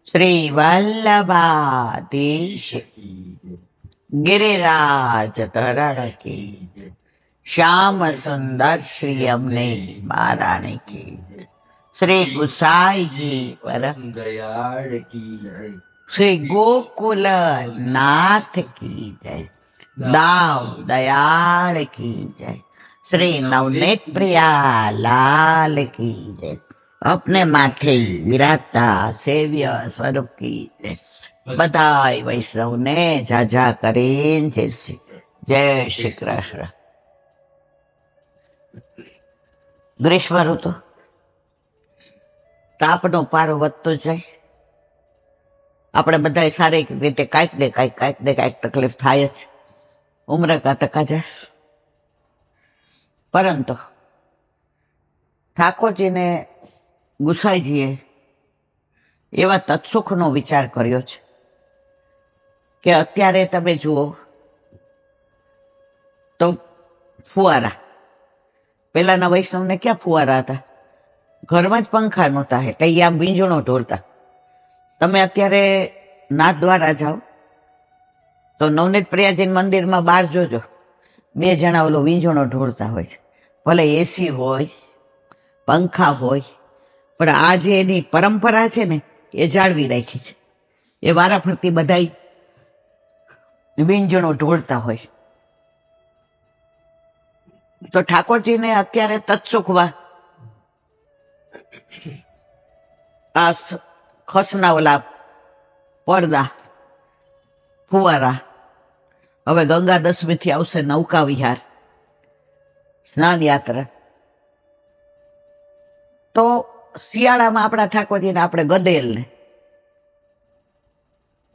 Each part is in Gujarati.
શ્રી વલ્લભાધીશ गिरिराज धरण की श्याम सुंदर श्री अमने महारानी की श्री गुसाई जी परम दयाल की जय श्री गोकुल नाथ की जय दाव दयाल की जय श्री नवनीत प्रिया लाल की जय अपने माथे विराजता सेव्य स्वरूप की जय बधाई वैष्णव ने जाजा करीन जय श्री कृष्ण। ग्रीष्म ऋतु તાપનો પારો વધતો જાય. આપણે બધા સારી રીતે કાંઈક ને કાંઈક તકલીફ થાય જ, ઉમરે કાતકા જાય. પરંતુ ઠાકોરજીને ગુસાઈજીએ એવા તત્સુખનો વિચાર કર્યો છે કે અત્યારે તમે જુઓ તો ફુવારા, પેલાના વૈષ્ણવને ક્યાં ફુવારા હતા? ઘરમાં જ પંખા નહોતા એટલે એ આમ વીંજણો ઢોળતા. તમે અત્યારે નાથ દ્વારા જાઓ તો નવનીત પ્રિયાજી મંદિરમાં બહાર જોજો, બે જણા ઓલો વીંજણો ઢોળતા હોય છે. ભલે એસી હોય, પંખા હોય, પણ આ જે એની પરંપરા છે ને એ જાળવી રાખી છે. એ વારાફરતી બધાય વીંજણો ઢોળતા હોય. તો ઠાકોરજીને અત્યારે તત્સુખવા આ ખસના ઓલા પડદા, ફુવારા, હવે ગંગા દશમીથી આવશે નૌકા વિહાર, સ્નાન યાત્રા. તો શિયાળામાં આપણા ઠાકોરજીને આપણે ગદેલને,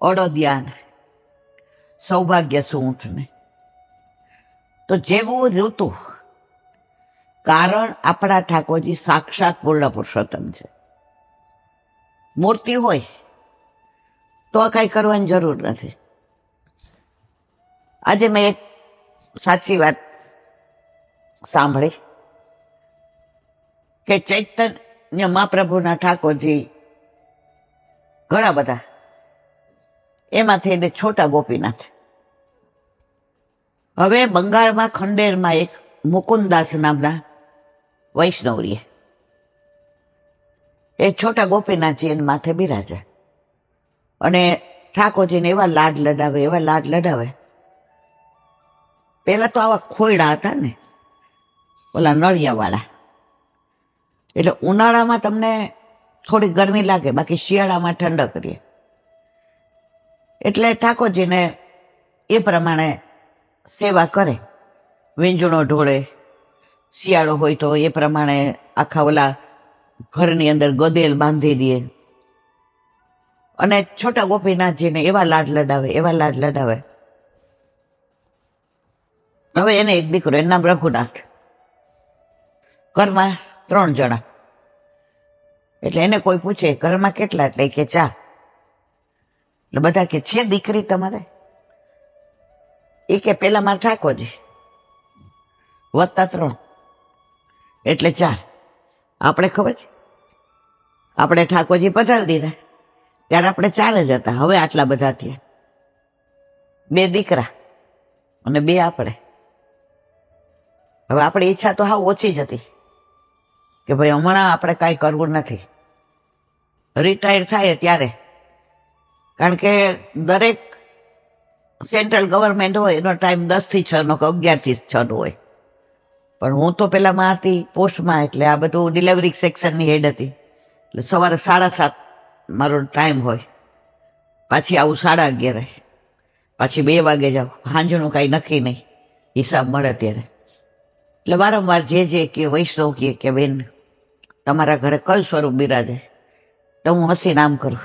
અડદિયાને, સૌભાગ્ય સૂંઠને, તો જેવું ઋતુ, કારણ આપણા ઠાકોરજી સાક્ષાત પૂર્ણ પુરુષોત્તમ છે. મૂર્તિ હોય તો કઈ કરવાની જરૂર નથી. આજે મેં એક સાચી વાત સાંભળી કે ચૈતન્ય મહાપ્રભુના ઠાકોરજી ઘણા બધા, એમાંથી એને છોટા ગોપીનાથ. હવે બંગાળમાં ખંડેરમાં એક મુકુંદાસ નામના વૈષ્ણવરીએ એ છોટા ગોપીનાથજી એને માથે બિરાજે અને ઠાકોરજીને એવા લાડ લડાવે. પેલા તો આવા ખોયડા હતા ને, ઓલા નળિયાવાળા, એટલે ઉનાળામાં તમને થોડી ગરમી લાગે, બાકી શિયાળામાં ઠંડક રહે. એટલે ઠાકોરજીને એ પ્રમાણે સેવા કરે, વીંજણો ઢોળે. શિયાળો હોય તો એ પ્રમાણે આખા ઓલા ઘરની અંદર ગદેલ બાંધી દે અને છોટા ગોપીનાથજીને એવા લાડ લડાવે. હવે એને એક દીકરો, એનું નામ રઘુનાથ, ઘરમાં 3 જણા. એટલે એને કોઈ પૂછે ઘરમાં કેટલા, એટલે કે 4. એટલે બધા કે છે દીકરી તમારે? એ કે પેલા મારા ઠાકોરજી વત્તા 3 એટલે 4. આપણે ખબર છે, આપણે ઠાકોરજી પધારી દીધા ત્યારે આપણે 4 જ હતા. હવે આટલા બધા થયા, 2 દીકરા અને 2 આપણે. હવે આપણી ઈચ્છા તો હાવ ઓછી જ હતી કે ભાઈ હમણાં આપણે કાંઈ કરવું નથી, રિટાયર થાય ત્યારે. કારણ કે દરેક સેન્ટ્રલ ગવર્મેન્ટ હોય એનો ટાઈમ 10 થી 6 નો કે 11 થી 6 નો હોય. પણ હું તો પેલામાં હતી પોસ્ટમાં, એટલે આ બધું ડિલિવરી સેક્શનની હેડ હતી. એટલે સવારે 7:30 મારો ટાઈમ હોય, પાછી આવું 11:30, પાછી 2 વાગે જાઉં. સાંજનું કાંઈ નક્કી નહીં, હિસાબ મળે ત્યારે. એટલે વારંવાર જે કે વૈષ્ણવ કે બેન તમારા ઘરે કયું સ્વરૂપ બિરાજે, તો હું હસીને આમ કરું.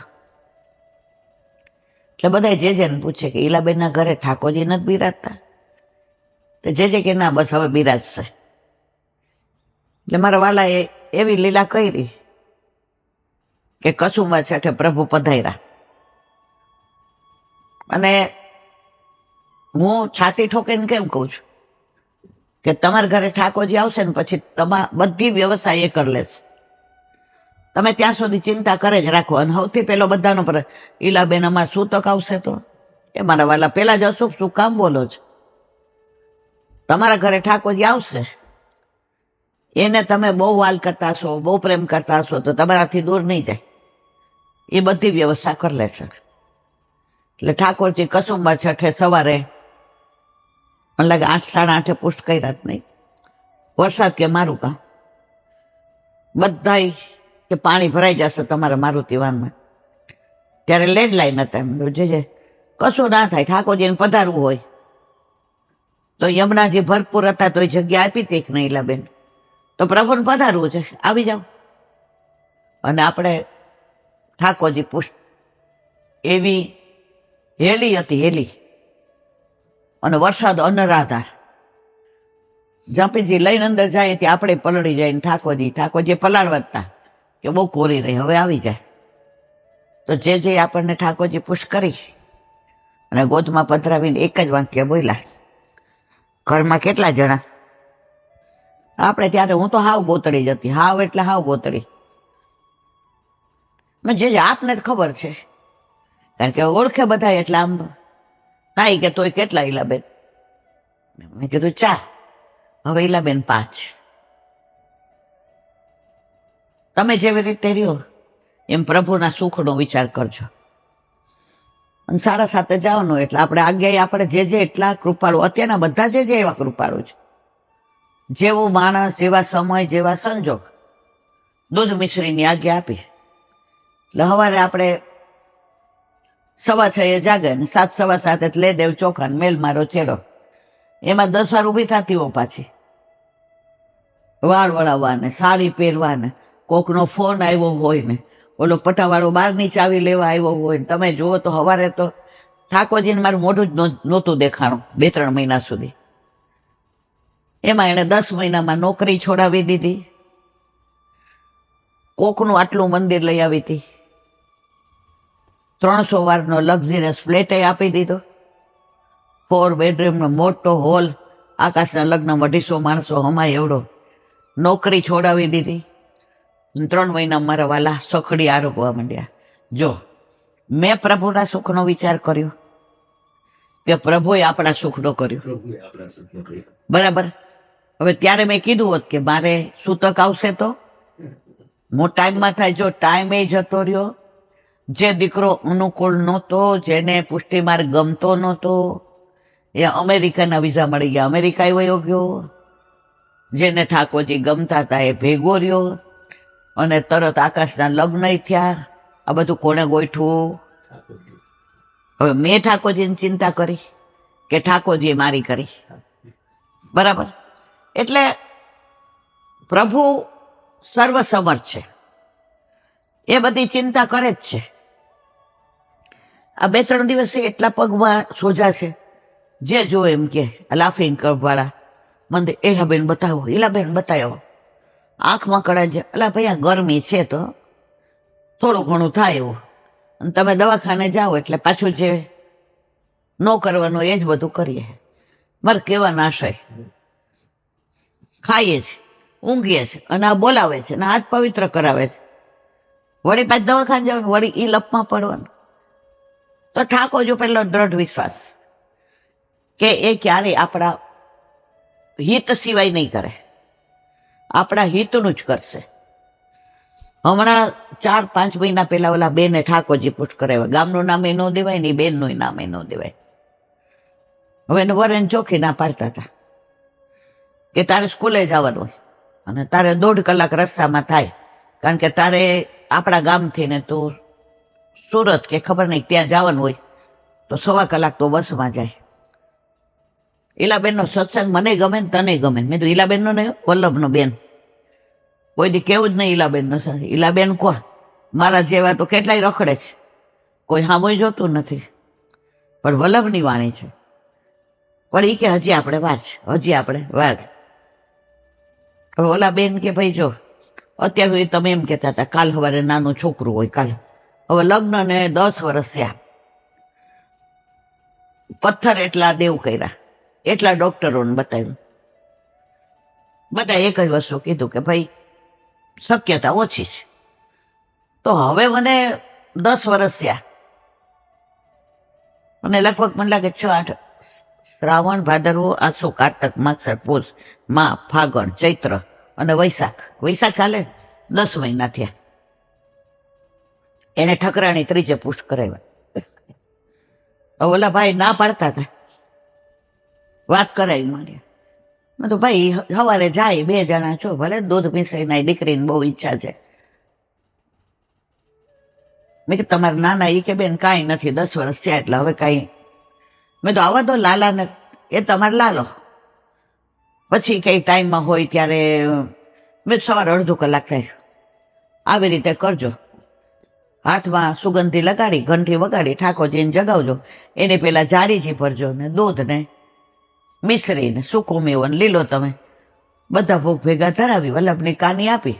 એટલે બધા જેને પૂછે કે ઈલાબેનના ઘરે ઠાકોરજી નથી બિરાજતા? તો જે કે ના, બસ હવે બિરાજશે. એટલે મારા વાલાએ એવી લીલા કરી કે કસુંબા છઠે પ્રભુ પધાર્યા. અને હું છાતી ઠોકીને કેમ કહું છું કે તમારા ઘરે ઠાકોરજી આવશે ને પછી બધી વ્યવસ્થા એ કરી લેશે. તમે ત્યાં સુધી ચિંતા કરે જ રાખો. અને સૌથી પહેલો બધાનો પર ઈલાબેન અમારે સૂતક આવશે તો એ મારા વાલા પેલા જ અશુભ શું કામ બોલો છો? તમારા ઘરે ઠાકોરજી આવશે, એને તમે બહુ વાલ કરતા હશો, બહુ પ્રેમ કરતા હશો તો તમારાથી દૂર નહીં જાય. એ બધી વ્યવસ્થા કરી લે છે. એટલે ઠાકોરજી કસુંબા છઠે સવારે મને લાગે 8 સાડા 8 પુષ્ટ કર્યા જ નહીં. વરસાદ કે મારું કામ બધાય કે પાણી ભરાઈ જશે તમારા મારુતિ વાનમાં. ત્યારે લેન્ડલાઈન હતા, એમ જે કશું ના થાય, ઠાકોરજીને પધારવું હોય તો યમુનાજી ભરપૂર હતા તો એ જગ્યા આપી હતી કે નહીં ઈલાબેન? તો પ્રભુને પધારવું છે, આવી જાઓ. અને આપણે ઠાકોરજી પુષ્ટ એવી હેલી હતી, હેલી, અને વરસાદ અનરાધાર. જાપીજી લઈને અંદર જાય ત્યાં આપણે પલળી જાય. ઠાકોરજી પલાળવાતા કે બહુ કોરી રહી, હવે આવી જાય. તો જે આપણને ઠાકોરજી પુષ્ટ કરી અને ગોદમાં પધરાવીને એક જ વાક્ય બોલ્યા, ઘરમાં કેટલા જણા? આપણે ત્યારે હું તો હાવ ગોતડી જ હતી, હાવ એટલે હાવ ગોતડી. જે આપને જ ખબર છે, કારણ કે ઓળખે બધા. એટલે આમ નાઈ કે તોય કેટલા ઈલાબેન? મેં કીધું 4. હવે ઈલાબેન 5. તમે જેવી રીતે રહ્યો એમ પ્રભુના સુખનો વિચાર કરજો. અને 7:30 જવાનું એટલે આપણે આજ્ઞા આપણે જે એટલા કૃપાળુ, અત્યારના બધા જે એવા કૃપાળુ છે. જેવું માણસ, જેવા સમય, જેવા સંજોગ. દૂધ મિશ્રીની આજ્ઞા આપી એટલે સવારે આપણે 6:15 જાગે ને 7 સવા 7 એટલે દેવ ચોખા મેલ મારો ચેડો. એમાં 10 વાર ઊભી થતી હો પાછી, વાળ વળાવવાને, સાડી પહેરવાને, કોકનો ફોન આવ્યો હોય ને ઓલો પટાવાળો બહારની ચાવી લેવા આવ્યો હોય ને. તમે જુઓ તો સવારે તો ઠાકોરજીને મારું મોઢું જ નહોતું દેખાણું 2-3 મહિના સુધી. એમાં એણે 10 મહિનામાં નોકરી છોડાવી દીધી, કોકનું આટલું મંદિર લઈ આવી હતી, 300 વારનો લક્ઝરિયસ ફ્લેટ આપી દીધો, 4 બેડરૂમનો મોટો હોલ, આકાશના લગ્ન 250 માણસો હમાય એવડો. નોકરી છોડાવી દીધી. 3 મહિના મારા વાલા સખડી આરોગવા માંડ્યા. જો મેં પ્રભુના સુખનો વિચાર કર્યો કે પ્રભુએ આપણા સુખનો કર્યો, બરાબર? હવે ત્યારે મેં કીધું હોત કે મારે સૂતક આવશે તો હું ટાઈમમાં થાય. જો ટાઈમે જતો રહ્યો, જે દીકરો અનુકૂળ નહોતો, જેને પુષ્ટિ માર્ગ ગમતો નહોતો, એ અમેરિકાના વિઝા મળી ગયા, અમેરિકા વયો ગયો. જેને ઠાકોરજી ગમતા હતા એ ભેગો રહ્યો અને તરત આકાશના લગ્ન થયા. આ બધું કોણે ગોઠવું? હવે મેં ઠાકોરજીની ચિંતા કરી કે ઠાકોરજીએ મારી કરી, બરાબર? એટલે પ્રભુ સર્વસમર્થ છે, એ બધી ચિંતા કરે જ છે. આ 2-3 દિવસે એટલા પગમાં સોજા છે, જે જો એમ કે લાફિંગ વાળા મને ઈલાબેન બતાવો, ઈલાબેન બતાવો, આંખમાં કડા છે. અલા ભાઈ, આ ગરમી છે તો થોડું ઘણું થાય એવું. અને તમે દવાખાને જાઓ એટલે પાછું જે ન કરવાનું એ જ બધું કરીએ. મારે કહેવાનો આશય, ખાઈએ છે, ઊંઘીએ છે, અને આ બોલાવે છે, અને હાથ પવિત્ર કરાવે છે. વળી પાછું દવાખાને જવાનું, વળી એ લપમાં પડવાનું. તો ઠાકોર જો પેલો દ્રઢ વિશ્વાસ કે એ ક્યારેય આપણા હિત સિવાય નહીં કરે, આપણા હિતનું જ કરશે. હમણાં 4-5 મહિના પહેલા ઓલા બેને ઠાકોરજી પુષ્ટ કરાવ્યા. ગામનું નામે ન દેવાય ને બેનનું નામે ન દેવાય. હવે એને વરેન ચોખ્ખી ના પાડતા હતા કે તારે સ્કૂલે જવાનું હોય અને તારે 1.5 કલાક રસ્તામાં થાય, કારણ કે તારે આપણા ગામથી ને તું સુરત કે ખબર નહીં ત્યાં જવાનું હોય તો 1.25 કલાક તો બસમાં જાય. ઈલાબેનનો સત્સંગ મને ગમે ને તને ગમે. મેં તો ઈલાબેનનો નહીં, વલ્લભનો બેન. કોઈ દી કેવું જ નહીં ઈલાબેનનો. ઈલાબેન કોણ? મારા જેવા તો કેટલાય રખડે છે, કોઈ સામું જોતું નથી, પણ વલ્લભની વાણી છે. પણ એ કે હજી આપણે વાર છે, હજી આપણે વાર. હવે ઓલા બેન કે ભાઈ જો અત્યાર સુધી તમે એમ કહેતા હતા કાલ સવારે નાનું છોકરું હોય, કાલ. હવે લગ્ન ને 10 વર્ષ થયા, પથ્થર એટલા દેવ કર્યા, એટલા ડોક્ટરોને બતાવ્યું, બધા એક જ વસ્તુ કીધું કે ભાઈ શક્યતા ઓછી છે, તો હવે મને 10 વર્ષ થયા અને લગભગ મને લાગે 6-8 શ્રાવણ, ભાદરવો, આસો, કારતક, માગસર, પોષ, મા, ફાગણ, ચૈત્ર અને વૈશાખ હાલે 10 મહિના થયા. એને ઠકરાણી ત્રીજે પુષ્ટ કરાવ્યા. ઓલા ભાઈ ના પાડતા હતા, વાત કરાવી મારી. મેં તો ભાઈ સવારે જાય 2 જણા છો, ભલે દૂધ પીસાઈ ના, દીકરીને બહુ ઈચ્છા છે. મેં કીધું તમારા નાના એ કે બેન કાંઈ નથી, 10 વર્ષ થયા એટલે હવે કાંઈ. મેં તો આવા દો લાલાને, એ તમારે લાલો, પછી કઈ ટાઈમમાં હોય ત્યારે. મેં સવારે અડધો કલાક થાય આવી રીતે કરજો, હાથમાં સુગંધી લગાડી, ઘંટી વગાડી, ઠાકોરજીને જગાવજો. એને પેલા જારીજી ભરજો ને દૂધ ને મિશ્રી ને સૂકો મેવો ને લીલો તમે બધા ભોગ ભેગા ધરાવી વલ્લભની કાની આપી.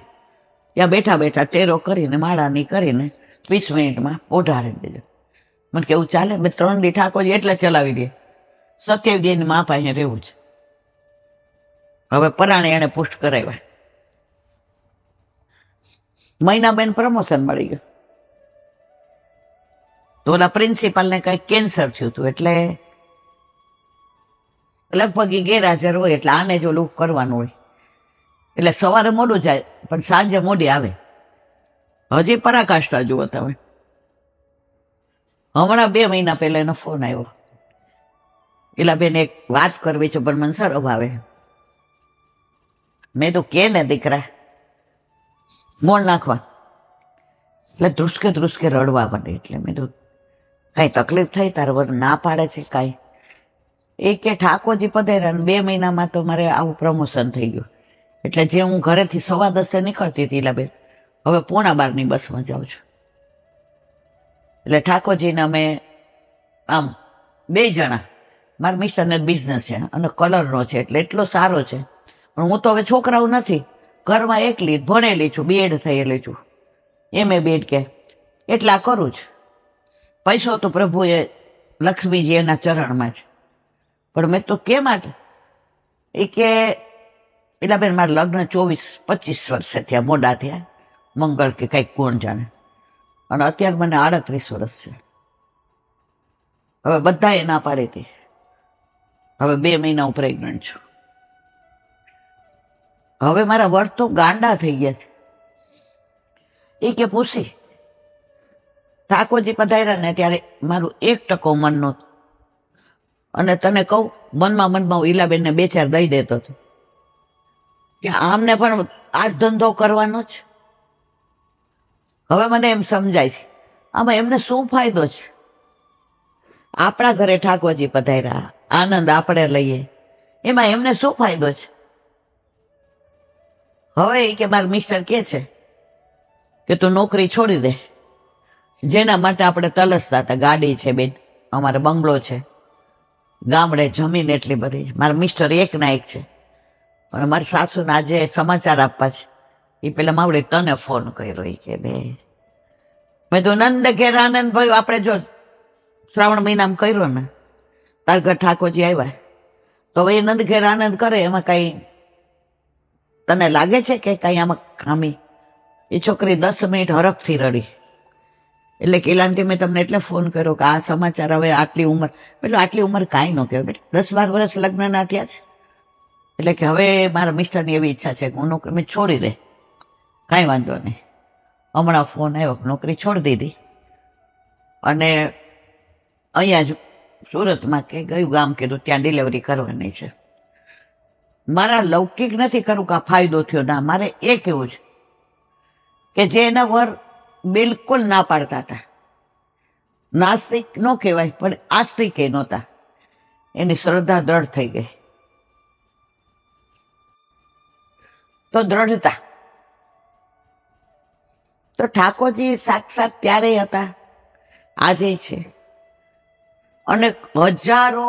ત્યાં બેઠા બેઠા ટેરો કરીને માળાની કરીને 20 મિનિટમાં ઓઢાડી દેજો. મને કેવું ચાલે? મેં 3 દી ઠાકોરજી એટલે ચલાવી દે, 27 દી મા પાસે રહેવું છે. હવે પરાણે એને પુષ્ટ કરાવ્યા. મહિનાબેન પ્રમોશન મળી ગયું. તો ઓલા પ્રિન્સિપાલને કઈ કેન્સર થયું હતું એટલે લગભગ એ ગેરહાજર હોય, એટલે આને જ ઓલું કરવાનું હોય. એટલે સવારે મોડું જાય પણ સાંજે મોડી આવે. હજી પરાકાષ્ઠા જુઓ તમે. હમણાં 2 મહિના પહેલા એનો ફોન આવ્યો, એલા બેન એક વાત કરવી છે પણ મને શરમ આવે. મેં તો કે ને દીકરા મોણ નાખવા, એટલે ધ્રુસકે રડવા માંડે. એટલે મેં તો કઈ તકલીફ થઈ તારે વર ના પાડે છે કાંઈ? એ કે ઠાકોરજી પધાર્યા 2 મહિનામાં તો મારે આવું પ્રમોશન થઈ ગયું. એટલે જે હું ઘરેથી 10:15 નીકળતી હતી બેન, હવે 11:15 બસમાં જાઉં છું. એટલે ઠાકોરજીને અમે આમ 2 જણા, મારા મિસ્ટરને બિઝનેસ છે અને કલરનો છે એટલે એટલો સારો છે. પણ હું તો હવે છોકરાઓ નથી, ઘરમાં એકલી ભણેલી છું, બીએડ થયેલી છું, MA BEd કે એટલા કરું છું. પૈસો તો પ્રભુએ લક્ષ્મીજી એના ચરણમાં છે. પણ મેં તો કે માટે એ કે પેલા બેન મારા લગ્ન 24-25 વર્ષે થયા, મોડા થયા, મંગળ કે કંઈક કોણ જાણે. અને અત્યારે મને 38 વર્ષ છે. હવે બધાએ ના પાડી હતી. હવે 2 મહિના હું પ્રેગ્નન્ટ છું. હવે મારા વર તો ગાંડા થઈ ગયા છે. એ કે પૂછી ઠાકોરજી પધાર્યા ને ત્યારે મારું 1% મન નહોતું. અને તને કહું, મનમાં હું ઈલાબેનને 2-4 દઈ દેતો હતો કે આમને પણ આ ધંધો કરવાનો જ. હવે મને એમ સમજાય છે આમાં એમને શું ફાયદો છે? આપણા ઘરે ઠાકોરજી પધાર્યા, આનંદ આપણે લઈએ, એમાં એમને શું ફાયદો છે? હવે એ કે મારા મિસ્ટર કે છે કે તું નોકરી છોડી દે. જેના માટે આપણે તલસતા હતા, ગાડી છે બેન, અમારે બંગલો છે, ગામડે જમીન એટલી બધી. મારા મિસ્ટર એકના એક છે. પણ મારી સાસુને આજે સમાચાર આપવા છે. એ પેલા માવડે તને ફોન કર્યો. એ કે બે મેં તો નંદ ઘેર આનંદ ભાઈ, આપણે જો શ્રાવણ મહિનામાં કર્યો ને, તાર ઘર ઠાકોરજી આવ્યા, તો હવે એ નંદ ઘેર આનંદ કરે એમાં કઈ તને લાગે છે કે કઈ આમાં ખામી? એ છોકરી 10 મિનિટ હરખથી રડી. એટલે કેલાંટી મેં તમને એટલે ફોન કર્યો કે આ સમાચાર હવે આટલી ઉંમર, એટલે આટલી ઉંમર કાંઈ ન કહેવાય બેટા, 10-12 વર્ષ લગ્ન ના થયા છે. એટલે કે હવે મારા મિસ્ટરની એવી ઈચ્છા છે કે હું નોકરી છોડી દે. કાંઈ વાંધો નહીં. હમણાં ફોન આવ્યો, નોકરી છોડી દીધી અને અહીંયા જ સુરતમાં કે ગયું ગામ કીધું ત્યાં ડિલિવરી કરવાની છે. મારા લૌકિક નથી કરું કે આ ફાયદો થયો, ના, મારે એ કેવું છે કે જે એના વર બિલકુલ ના પાડતા હતા, નાસ્તિક ન કહેવાય પણ આસ્તિક એ નહોતા, એની શ્રદ્ધા દ્રઢ થઈ ગઈ. તો દ્રઢતા તો ઠાકોરજી સાક્ષાત ત્યારે હતા, આજે છે, અને હજારો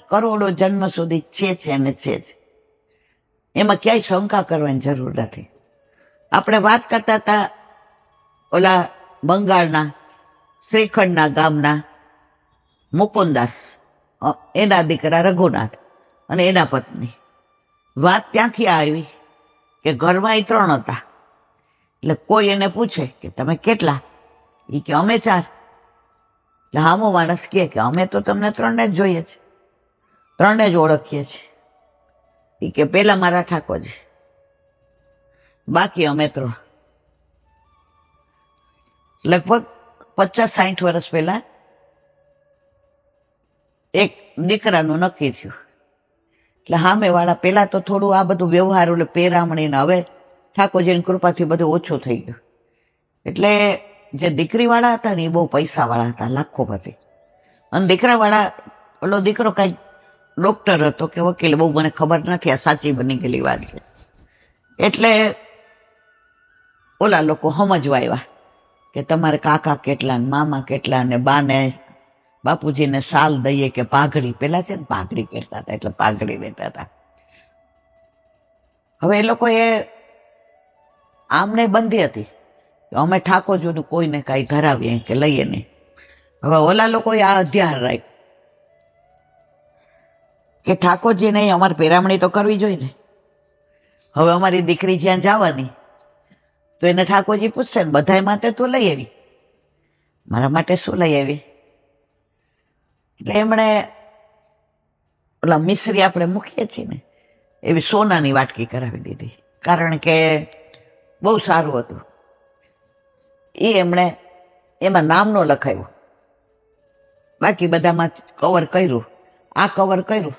કરોડો જન્મ સુધી છે ને છે જ. એમાં ક્યાંય શંકા કરવાની જરૂર નથી. આપણે વાત કરતા હતા ઓલા બંગાળના શ્રીખંડના ગામના મુકુંદાસ, એના દીકરા રઘુનાથ અને એના પત્ની. વાત ત્યાંથી આવી કે ઘરમાં એ 3 હતા. એટલે કોઈ એને પૂછે કે તમે કેટલા? એ કે અમે 4. એટલે હામો માણસ કહે કે અમે તો તમને 3 જ જોઈએ છે, 3 જ ઓળખીએ છીએ. એ કે પેલા મારા ઠાકોરજી, બાકી અમે 3. લગભગ 50-60 વર્ષ પહેલા એક દીકરાનું નક્કી થયું. એટલે સામેવાળા પેલા તો થોડું આ બધું વ્યવહાર એટલે પેરામણીને, હવે ઠાકોરજીની કૃપાથી બધું ઓછું થઈ ગયું. એટલે જે દીકરીવાળા હતા ને એ બહુ પૈસાવાળા હતા, લાખોપતિ. અને દીકરાવાળા ઓલો દીકરો કાંઈ ડોક્ટર હતો કે વકીલ, બહુ મને ખબર નથી, આ સાચી બની ગયેલી વાત છે. એટલે ઓલા લોકો સમજવા આવ્યા કે તમારે કાકા કેટલા ને મામા કેટલા ને બાને બાપુજીને સાલ દઈએ કે પાઘડી, પેલા છે ને પાઘડી પહેરતા હતા એટલે પાઘડી દેતા હતા. હવે એ લોકો એ આમને બંધી હતી અમે ઠાકોરજીનું કોઈને કાંઈ ધરાવીએ કે લઈએ નહીં. હવે ઓલા લોકોએ આ ધ્યાન રાખ્યું કે ઠાકોરજીને અમારે પેરામણી તો કરવી જોઈએ ને. હવે અમારી દીકરી જ્યાં જવાની તો એને ઠાકોરજી પૂછશે ને બધાય માટે તું લઈ આવી, મારા માટે શું લઈ આવી? એટલે એમણે ઓલા મિશ્રી આપણે મૂકીએ છીએ ને એવી સોનાની વાટકી કરાવી દીધી, કારણ કે બહુ સારું હતું. એ એમણે એમાં નામ ન લખાયું, બાકી બધામાં કવર કર્યું. આ કવર કર્યું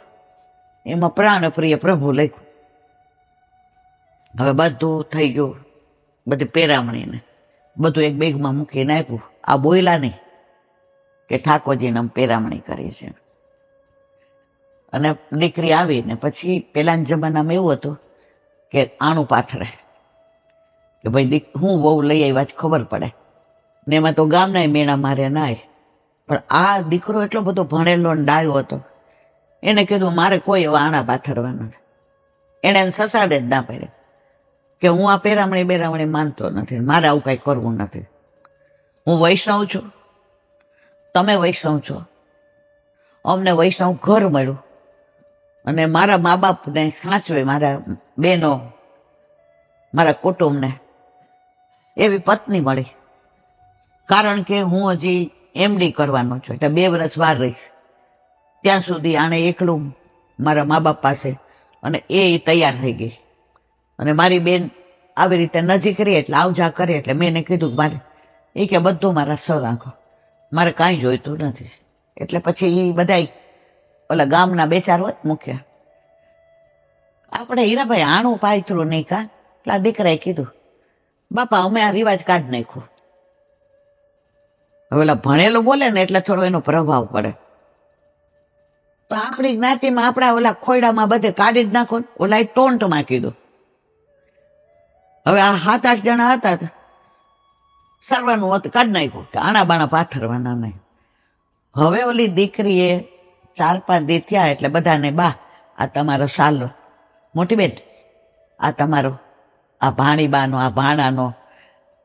એમાં પ્રાણપ્રિય પ્રભુ લખ્યું. હવે બધું થઈ ગયું, બધી પેરામણીને બધું એક બેગમાં મૂકીને આપ્યું. આ બોયલા નહીં કે ઠાકોરજીને આમ પેરામણી કરી છે. અને દીકરી આવીને પછી પેલાના જમાનામાં એવું હતું કે આણું પાથરે કે ભાઈ હું બહુ લઈ આવ્યા જ ખબર પડે ને. એમાં તો ગામના મેણા મારે નાય. પણ આ દીકરો એટલો બધો ભણેલો ને ડાયો હતો, એને કીધું મારે કોઈ એવા આણા પાથરવા નથી. એને સસાડે જ ના પડે કે હું આ પેરામણી બેરામણી માનતો નથી, મારે આવું કાંઈ કરવું નથી. હું વૈષ્ણવ છું, તમે વૈષ્ણવ છો, અમને વૈષ્ણવ ઘર મળ્યું અને મારા મા બાપને સાચવે, મારા બહેનો, મારા કુટુંબને એવી પત્ની મળી. કારણ કે હું હજી એમડી કરવાનો છું એટલે 2 વર્ષ વાર રહીશ. ત્યાં સુધી આણે એકલું મારા મા બાપ પાસે, અને એ તૈયાર થઈ ગઈ. અને મારી બેન આવી રીતે નજીક રહી એટલે આવજા કરે. એટલે મેં એને કીધું મારે, એ કે બધું મારા સર રાખો, મારે કાંઈ જોઈતું નથી. એટલે પછી એ બધા ઓલા ગામના 2-4 હોત મૂક્યા. આપણે હીરાભાઈ આણું પાથરું નહીં કા? એટલે આ દીકરાએ કીધું બાપા અમે આ રિવાજ કાઢી નાખ્યો. હવે ઓલા ભણેલું બોલે ને એટલે થોડો એનો પ્રભાવ પડે. તો આપણી જ્ઞાતિમાં આપણા ઓલા ખોયડામાં બધે કાઢી જ નાખો. ઓલા ટોન્ટમાં કીધું. હવે આ 7-8 જણા હતા, સર્વાનું કાઢી નાખ્યું કે આણા બાણા પાથરવાના નહીં. હવે ઓલી દીકરીએ 4-5 દી થયા એટલે બધાને, બા આ તમારો સાલો, મોટી બેન આ તમારો, આ ભાણીબાનો, આ ભાણાનો,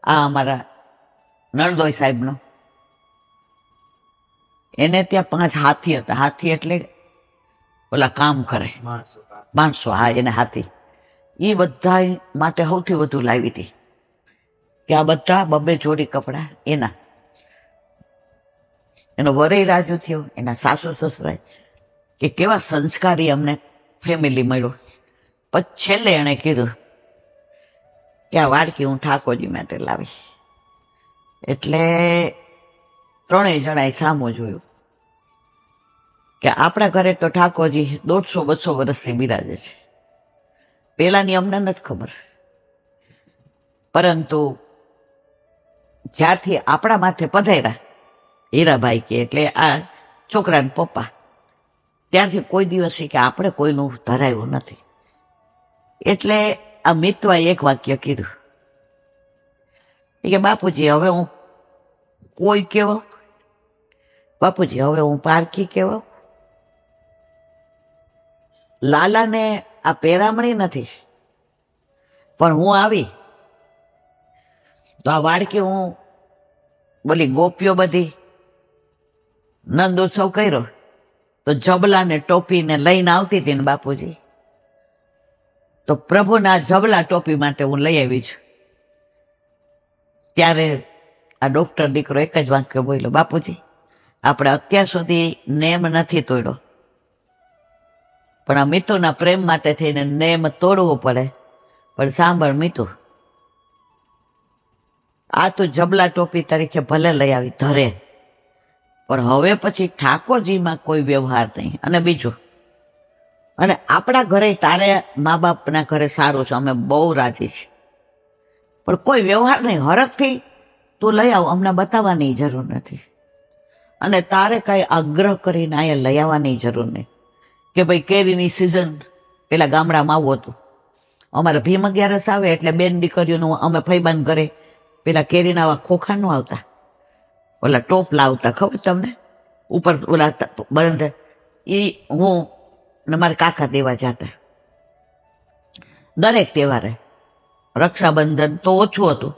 આ અમારા નણદોઈ સાહેબનો. એને ત્યાં 5 હાથી હતા. હાથી એટલે ઓલા કામ કરે માણસો. હા, એને હાથી. એ બધા માટે સૌથી વધુ લાવી હતી કે આ બધા 2 જોડી કપડા એના. એનો વરય રાજુ થયો, એના સાસુ સસરા કે કેવા સંસ્કારી અમને ફેમિલી મળ્યું. પછી છેલ્લે એણે કીધું કે આ વાડકી હું ઠાકોરજી માટે લાવી. એટલે 3 જણાએ સામું જોયું કે આપણા ઘરે તો ઠાકોરજી 150-200 વર્ષથી બિરાજે છે. પેલાની અમને નથી ખબર, પરંતુ જ્યારથી આપણા માથે પધાર્યા હીરાભાઈ કે એટલે આ છોકરાના પપ્પા, ત્યારથી કોઈ દિવસ કે આપણે કોઈનું ધરાયું નથી. એટલે આ મિતવાએ એક વાક્ય કીધું કે બાપુજી હવે હું કોઈ કેવો, બાપુજી હવે હું પારકી કેવો. લાલાને આ પેરામણી નથી, પણ હું આવી તો આ વાડકી હું બોલી ગોપીઓ બધી નંદોત્સવ કર્યો તો જબલા ને ટોપીને લઈને આવતી હતી ને બાપુજી, તો પ્રભુના જબલા ટોપી માટે હું લઈ આવી છું. ત્યારે આ ડોક્ટર દીકરો એક જ વાક્ય બોલ્યો, બાપુજી આપણે અત્યાર સુધી નેમ નથી તોડ્યો, પણ આ મીતુના પ્રેમ માટે થઈને નેમ તોડવો પડે. પણ સાંભળ મીતુ, આ તું જબલા ટોપી તરીકે ભલે લઈ આવી ધરે, પણ હવે પછી ઠાકોરજીમાં કોઈ વ્યવહાર નહીં. અને બીજું, અને આપણા ઘરે તારે મા બાપના ઘરે સારું છે, અમે બહુ રાજી છીએ, પણ કોઈ વ્યવહાર નહીં. હરખથી તું લઈ આવ, અમને બતાવવાની જરૂર નથી. અને તારે કઈ આગ્રહ કરીને અહીંયા લઈ આવવાની જરૂર નહીં કે ભાઈ કેરીની સિઝન પેલા ગામડામાં આવું હતું. અમારે ભીમ 11 આવે એટલે બેન દીકરીઓનું અમે ફૈબાન ઘરે પેલા કેરીના આવા ખોખા ન આવતા, ઓલા ટોપ લાવતા, ખબર તમને, ઉપર ઓલા બંધ, એ હું ને મારા કાકા દેવા જતા દરેક તહેવારે. રક્ષાબંધન તો ઓછું હતું,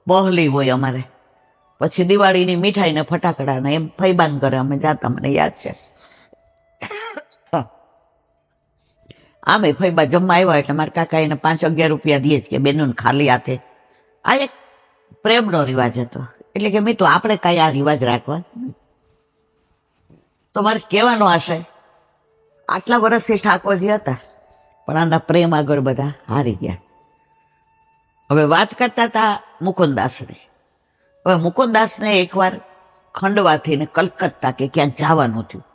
બહલી હોય અમારે, પછી દિવાળીની મીઠાઈ ને ફટાકડા ને એમ ફૈબાન કરે અમે જાતા, મને યાદ છે. આમે ફૈબા જમવા આવ્યા એટલે મારા કાકા એને 5-11 રૂપિયા દે જ કે બેનોને ખાલી હાથે. આ એક પ્રેમનો રિવાજ હતો. એટલે કે મીઠું આપણે કઈ આ રિવાજ રાખવા. તો મારે કહેવાનો આશય, આટલા વર્ષથી ઠાકોરજી હતા પણ આના પ્રેમ આગળ બધા હારી ગયા. હવે વાત કરતા હતા મુકુંદાસની. હવે મુકુંદાસને એકવાર ખંડવાથી ને કલકત્તા કે ક્યાંક જવાનું થયું.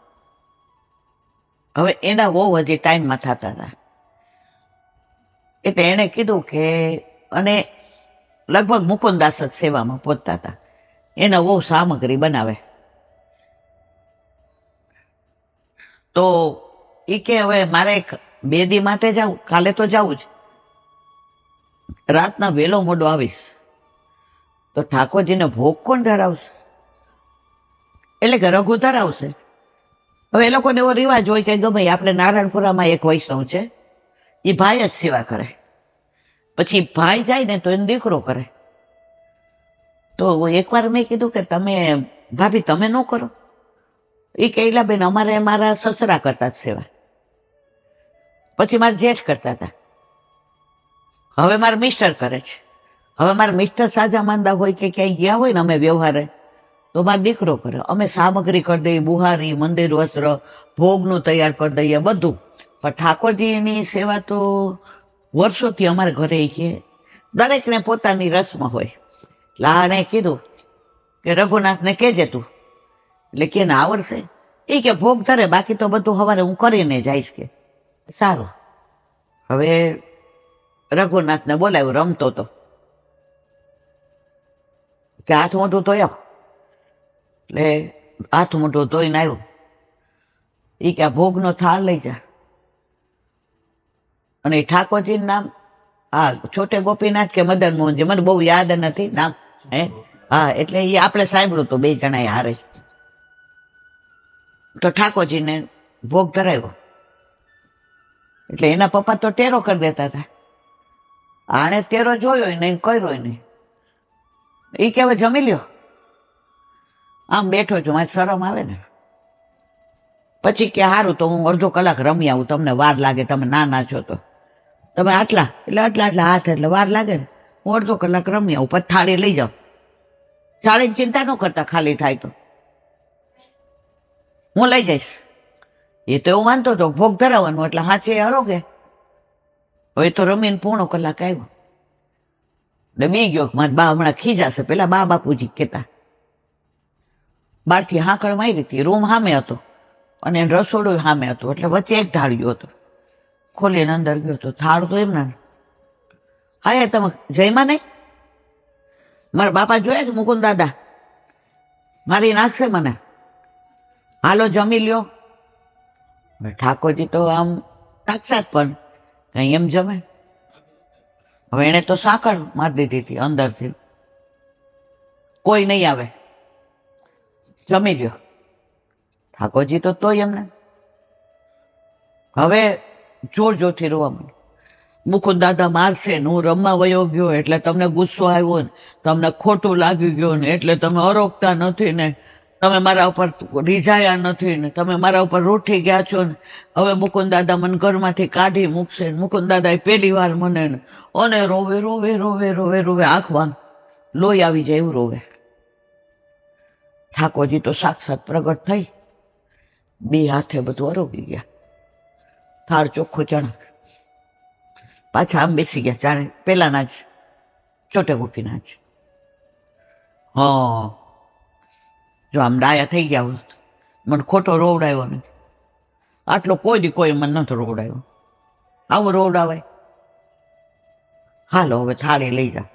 હવે એના વહુ હજી ટાઈમમાં થતા હતા, એટલે એણે કીધું કે, અને લગભગ મુકુંદાસ જ સેવામાં પહોંચતા હતા. એના વહુ સામગ્રી બનાવે, તો એ કે હવે મારે 2 દી માટે જાઉં, કાલે તો જાવું જ, રાતના વહેલો મોડો આવીશ તો ઠાકોરજીને ભોગ કોણ ધરાવશે? એટલે કે રઘુ ધરાવશે. હવે એ લોકોને એવો રિવાજ હોય કે ગમે, આપણે નારાયણપુરામાં એક વૈષ્ણવ છે, એ ભાઈ જ સેવા કરે, પછી ભાઈ જાય ને તો એને દીકરો કરે. તો એકવાર મેં કીધું કે તમે ભાભી તમે ન કરો? એ કહેલા બેન અમારે મારા સસરા કરતા જ સેવા, પછી મારા જેઠ કરતા હતા, હવે મારા મિસ્ટર કરે છે. હવે મારા મિસ્ટર સાજા માંદા હોય કે ક્યાંય ગયા હોય ને અમે વ્યવહારે, તો મારો દીકરો કરે. અમે સામગ્રી કરી દઈએ, બુહારી, મંદિર વસ્ત્ર, ભોગનું તૈયાર કરી દઈએ બધું. પણ ઠાકોરજીની સેવા તો વર્ષોથી અમારા ઘરે છે, દરેકને પોતાની રસમ હોય. લાને કીધું કે રઘુનાથને કહેજે તું, એટલે કે ને આવડશે? એ કે ભોગ ધરે, બાકી તો બધું સવારે હું કરીને જઈશ. કે સારું. હવે રઘુનાથને બોલાવ્યો, રમતો તો, કે હાથ મોઢું ધોયો. એટલે હાથ મોઢું ધોઈને આવ્યો. એ કે આ ભોગનો થાળ લઈ જા. અને ઠાકોરજીનું નામ, હા, છોટે ગોપીનાથ કે મદન મોહનજી, મને બહુ યાદ નથી નામ. હા, એટલે એ આપણે સાંભળ્યું તો 2 જણા હારે. તો ઠાકોરજીને ભોગ ધરાવ્યો. એટલે એના પપ્પા તો ટેરો કરી દેતા હતા, આણે ટેરો જોયો નહીં, કર્યો નહીં. એ કે હવે જમી લ્યો, આમ બેઠો છું, મારે શરમ આવે ને. પછી કે સારું તો હું અડધો કલાક રમી આવું, તમને વાર લાગે, તમે નાના છો તો. તમે આટલા હાથ એટલે વાર લાગે ને, હું અડધો કલાક રમી આવું, પછી થાળી લઈ જાઉં. થાળીની ચિંતા ન કરતા, ખાલી થાય તો હું લઈ જઈશ. એ તો એવું માનતો હતો ભોગ ધરાવવાનું એટલે હાચે હરોગે. હવે તો રમીને 1.5 કલાક આવ્યો એટલે બી ગયો, મારા બા હમણાં ખીજાશે. પેલા બા બાપુજી કહેતા. બહારથી હાંકળ મારી હતી, રૂમ સામે હતો અને રસોડું સામે હતું, એટલે વચ્ચે એક ઢાળ્યો હતો. ખોલીને અંદર ગયો તો થાળ તો એમના. હા, તમે જયમાં નહીં? મારા બાપા જોયા છે મુકુંદ દાદા, મારી નાખશે મને, હાલો જમી લ્યો. ઠાકોરજી તો આમ સાક્ષાત પણ કઈ એમ જમે. હવે એને તો સાકળ મારી દીધી હતી અંદરથી, કોઈ નહીં આવે, જમી લ્યો. ઠાકોરજી તો તોય એમને હવે જોર જોરથી રોવા માંડ્યું. મુકુંદ દાદા મારશે ને, હું રમવા વયો ગયો એટલે તમને ગુસ્સો આવ્યો ને, તમને ખોટું લાગી ગયું ને, એટલે તમે અરોગતા નથી ને, તમે મારા ઉપર રીઝાયા નથી ને, તમે મારા ઉપર રૂઠી ગયા છો ને, હવે મુકુંદ દાદા મને ઘરમાંથી કાઢી મૂકશે. મુકુંદ દાદા પહેલી વાર મને અને રોવે રોવે રોવે રોવે રોવે આંખમાં લોહી આવી જાય એવું રોવે. ઠાકોરજી તો સાક્ષાત પ્રગટ થઈ, બે હાથે બધું આરોગી ગયા. થાળ ચોખ્ખો ચણા, પાછા આમ બેસી ગયા જાણે પેલાના જ ચોટે ગોપીના જ. હા, જો આમ ડાયા થઈ ગયા હોત, મને ખોટો રોવડાવ્યો નથી. આટલો કોઈ દી કોઈ મને નતો રોવડાવ્યો. આવો રોવડાવાય? હાલો હવે થાળી લઈ જા.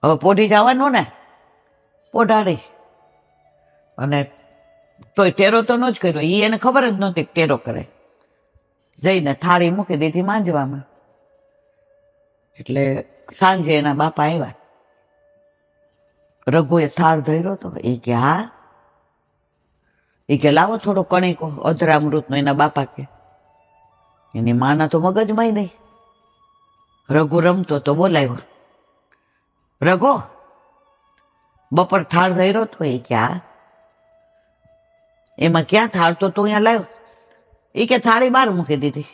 હવે પોઢી જવાનું ને, પોઢાડી. અને તોય ટેરો તો ન જ કર્યો, એને ખબર જ નહોતી ટેરો કરે. જઈને થાળી મૂકી દીધી માંજવામાં. એટલે સાંજે એના બાપા આવ્યા. રઘુએ થાળ ધર્યો હતો. એ કે હા. એ કે લાવો થોડો કણીકો અધરામૃતનો. એના બાપા કે એની માના તો મગજમાં નહીં. રઘુ રમતો તો બોલાવ્યો, રઘુ બપોર થાળ ધર્યો તો. એ કે હા. એમાં ક્યાં થાળ તો તું અહીંયા લાવ્યો? એ કે થાળી બહાર મૂકી દીધી.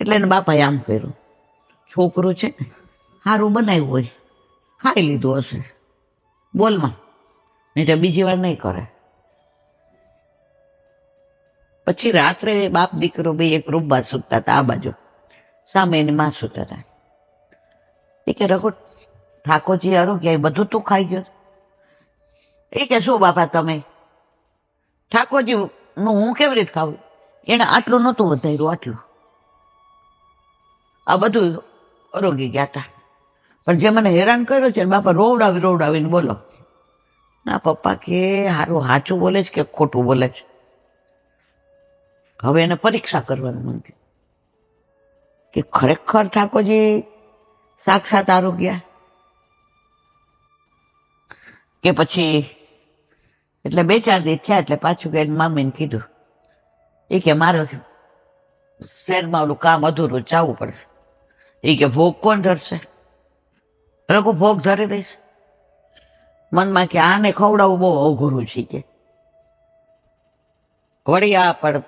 એટલે એને બાપાએ આમ કર્યું, છોકરું છે ને સારું બનાવ્યું હોય, ખાઈ લીધું હશે, બોલમાં, નહીં તો બીજી વાર નહીં કરે. પછી રાત્રે બાપ દીકરો બે એક રૂમમાં સૂતા હતા, આ બાજુ સામે એની માં સૂતા હતા. એ કે રઘુ ઠાકોરજી આરોગ્ય બધું તું ખાઈ ગયો? એ કે શું બાપા તમે? ઠાકોરજી નું હું કેવી રીતે ખાવું? એને આટલું નહોતું વધાર્યું, આટલું આ બધું આરોગી ગયા હતા. પણ જે મને હેરાન કર્યો છે બાપા રોવડાવીને બોલો. ના પપ્પા કે હારું સાચું બોલે છે કે ખોટું બોલે છે? હવે એને પરીક્ષા કરવાનું મન થયું કે ખરેખર ઠાકોરજી સાક્ષાત આરોગ્ય કે પછી. એટલે 2-4 દિવસ થયા એટલે પાછું ગઈને મામીને કીધું. એ કે મારે શહેરમાં ઓલું કામ અધૂરું જવું પડશે. એ કે ભોગ કોણ ધરશે? રઘુ ભોગ ધરી દઈશ. મનમાં કે આને ખવડાવવું બહુ અઘરું છે કે વળી આ પણ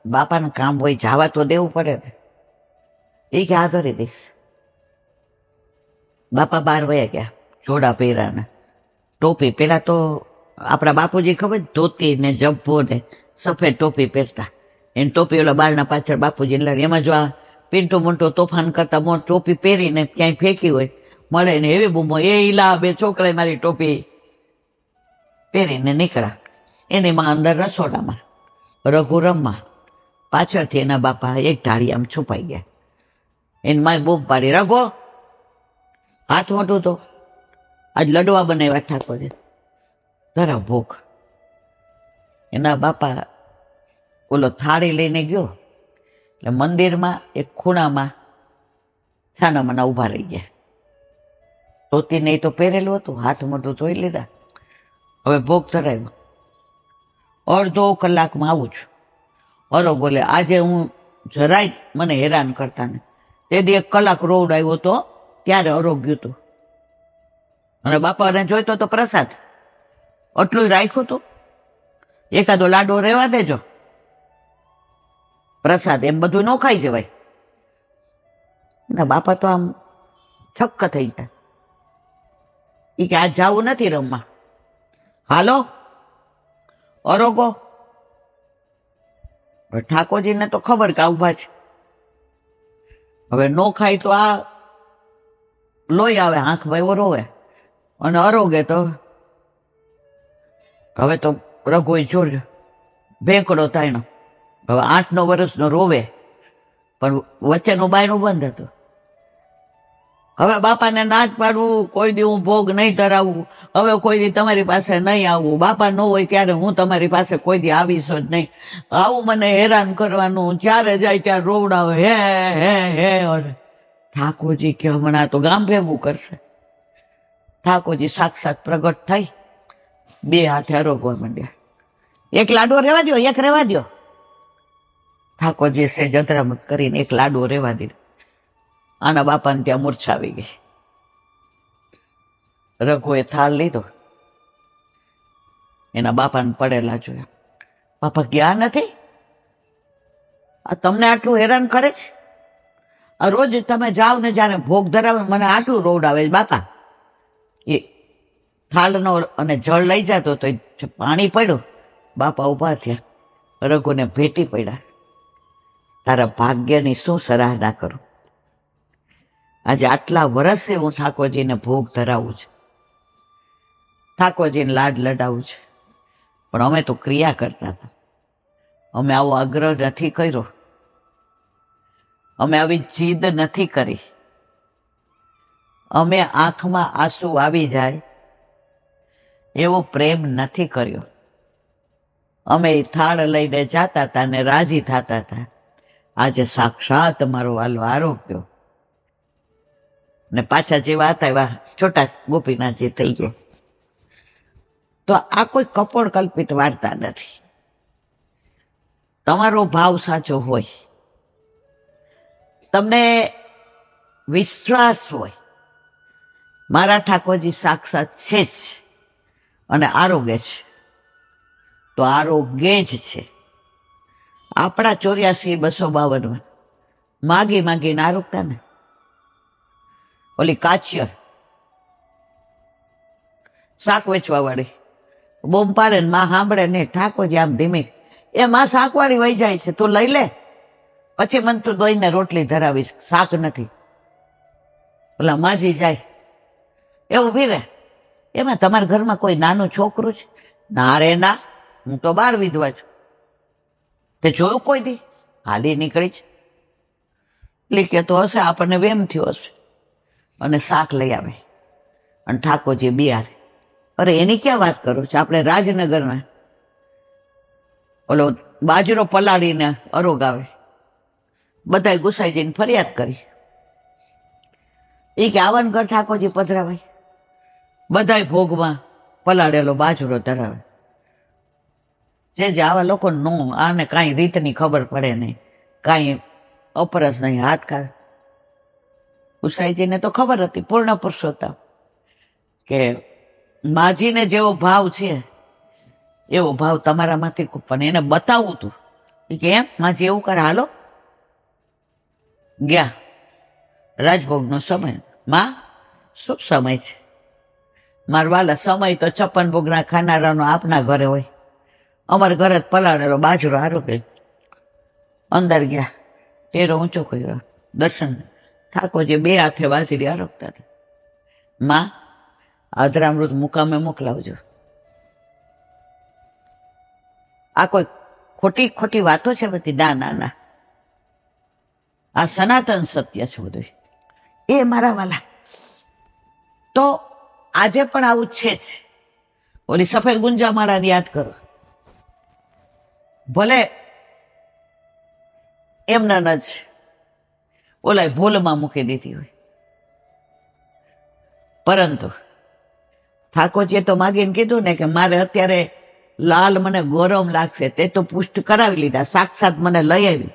બાપાનું કામ હોય, જવા તો દેવું પડે ને. એ કે આ ધરી દઈશ. બાપા બહાર વયા ગયા, જોડા પહેર્યા, ટોપી. પેલા તો આપણા બાપુજી ખબર ધોતી ને જબ્બો ને સફેદ ટોપી પહેરતા. એની ટોપી ઓલા બારના પાછળ બાપુજી લડી. એમાં જો આ પિન્ટો મોન્ટો તોફાન કરતા મોટ ટોપી પહેરીને ક્યાંય ફેંકી હોય મળે ને એવી બૂમો, એ ઈલા બે છોકરાએ મારી ટોપી પહેરીને નીકળ્યા. એની માં અંદર રસોડામાં રઘુ રમવા. પાછળથી એના બાપા એક ઢાળી આમ છુપાઈ ગયા. એની માએ બૂમ પાડી, રઘુ હાથ મોટું તો આજ લડવા બનાવ્યા ઠાકોરજી, ધરા ભૂખ. એના બાપા ઓલો થાળી લઈને ગયો એટલે મંદિરમાં એક ખૂણામાં છાનામાના ઊભા રહી ગયા. ધોતીને એ તો પહેરેલું હતું, હાથ મોટું ધોઈ લીધા. હવે ભોગ ચડાવ્યો. અડધો કલાકમાં આવું છું. અરો બોલે આજે હું જરાય મને હેરાન કરતા ને. તે દી 1 કલાક રોવડાવ્યો તો ત્યારે અરોગ્યું હતું. અને બાપાને જોઈતો તો પ્રસાદ આટલું રાખ્યું હતું. એકાદો લાડો રહેવા દેજો, પ્રસાદ એમ બધું ન ખાઈ જવાય. ના બાપા તો આમ છક્ક થઈ ગયા. એ કે આજ જવું નથી રમવા, હાલો અરોગો. ઠાકોરજીને તો ખબર કે ઉભા છે. હવે નો ખાય તો આ લોહી આવે, આંખ ભાઈ રોવે, અને અરોગે તો હવે તો રઘુએ જોડ્યો ભેંકડો તાયણો. હવે 8-9 વર્ષનો રોવે, પણ વચ્ચેનું બાયણું બંધ હતું. હવે બાપાને ના જ પાડવું, કોઈ દી હું ભોગ નહીં ધરાવું, હવે કોઈ દી તમારી પાસે નહીં આવું, બાપા ન હોય ત્યારે હું તમારી પાસે કોઈ દી આવીશ જ નહીં, આવું મને હેરાન કરવાનું, જ્યારે જાય ત્યારે રોવડાવે, હે હે હે. ઠાકોરજી કે હમણાં તો ગામ ભેગું કરશે. ઠાકોરજી સાક્ષાત પ્રગટ થઈ, 2 હાથે આરોગવા માંડ્યા. એક લાડવો રહેવા દો, એક રહેવા દો. ઠાકોરજી સેજ અધરામત કરીને એક લાડવો રહેવા દીધો. આના બાપાને ત્યાં મૂર્છા આવી ગઈ. રઘુએ થાળ લીધો, એના બાપાને પડેલા જોયા. બાપા ગયા નથી? આ તમને આટલું હેરાન કરે છે? આ રોજ તમે જાઓ ને જયારે ભોગ ધરાવે મને આટલું રોવડાવે બાપા. થાળનો અને જળ લઈ જતો તો પાણી પડ્યું, બાપા ઊભા થયા, રઘુને ભેટી પડ્યા. તારા ભાગ્યની શું સરાહના કરું. આજે આટલા વર્ષે હું ઠાકોરજીને ભોગ ધરાવું છું, ઠાકોરજીને લાડ લડાવું છું, પણ અમે તો ક્રિયા કરતા હતા. અમે આવો આગ્રહ નથી કર્યો, અમે આવી જીદ નથી કરી, અમે આંખમાં આંસુ આવી જાય એવો પ્રેમ નથી કર્યો. અમે થાળ લઈને જાતા હતા ને રાજી થતા હતા. આજે સાક્ષાત મારો વાલો આરોગ્યો ને પાછા જેવા હતા એવા છોટા ગોપીનાથજી થઈ ગયા. તો આ કોઈ કપોળ કલ્પિત વાર્તા નથી. તમારો ભાવ સાચો હોય, તમને વિશ્વાસ હોય મારા ઠાકોરજી સાક્ષાત છે જ અને આરોગ્ય છે, તો આરોગ્ય જ છે. આપણા 84,252 માગી માગીને આરોગતા ને. ઓલી કાચિયર શાક વેચવા વાળી બોમ પાડે ને માં સાંભળે ને, ઠાકોરજી આમ ધીમે, એ માં શાકવાળી વહી જાય છે, તું લઈ લે, પછી મને તું દોઈને રોટલી ધરાવીશ, શાક નથી. ઓલા માજી જાય એ ઊભી રહે, એમાં તમારા ઘરમાં કોઈ નાનું છોકરું છે? ના રે ના, હું તો 12 વિધવા છું. તે જોયું કોઈ દી? હાલી નીકળી છે. લીકે તો હશે, આપણને વેમ થયો હશે. અને શાક લઈ આવે અને ઠાકોરજી બિયારે. અરે એની ક્યાં વાત કરું છું, આપણે રાજનગરના ઓલો બાજરો પલાળીને અરોગ આવે, બધાય ગુસાઈ જઈને ફરિયાદ કરી. એ કે આવન ઘર ઠાકોરજી પધરાવાય, બધાય ભોગમાં પલાળેલો બાજરો ધરાવે. જે આવા લોકો નો, આને કાંઈ રીતની ખબર પડે નહીં, કાંઈ અપરસ નહીં, હાથ કાઢે. ગુસાઈજીને તો ખબર હતી, પૂર્ણ પુરુષોત્તમ, કે માજીને જેવો ભાવ છે એવો ભાવ તમારામાંથી, પણ એને બતાવવું તું કે એમ માજી એવું કરે, હાલો. ગયા રાજભોગનો સમય. માં શું સમય છે મારા વાલા? સમય તો 56 ભોગના ખાનારાનો આપના ઘરે હોય. અમારા ઘરે જ પલાળેલો બાજરો આરોગ્ય. અંદર ગયા, ટેરો ઊંચો કર્યો, દર્શન. ઠાકોરજી 2 હાથે બાજરી આરોગતા હતા. માં આદરામૃત મુકામે મોકલાવજો. આ કોઈ ખોટી ખોટી વાતો છે બધી? ના ના ના, આ સનાતન સત્ય છે બધું. એ મારા વાલા, તો આજે પણ આવું છે જ. ઓલી સફેદ ગુંજામાળાને યાદ કરો, ભલે એમના જ ઓલા ભૂલમાં મૂકી દીધી હોય, પરંતુ ઠાકોરજીએ તો માગીને કીધું ને કે મારે અત્યારે લાલ મને ગરમ લાગશે, તે તો પુષ્ટ કરાવી લીધા, સાક્ષાત મને લઈ આવી.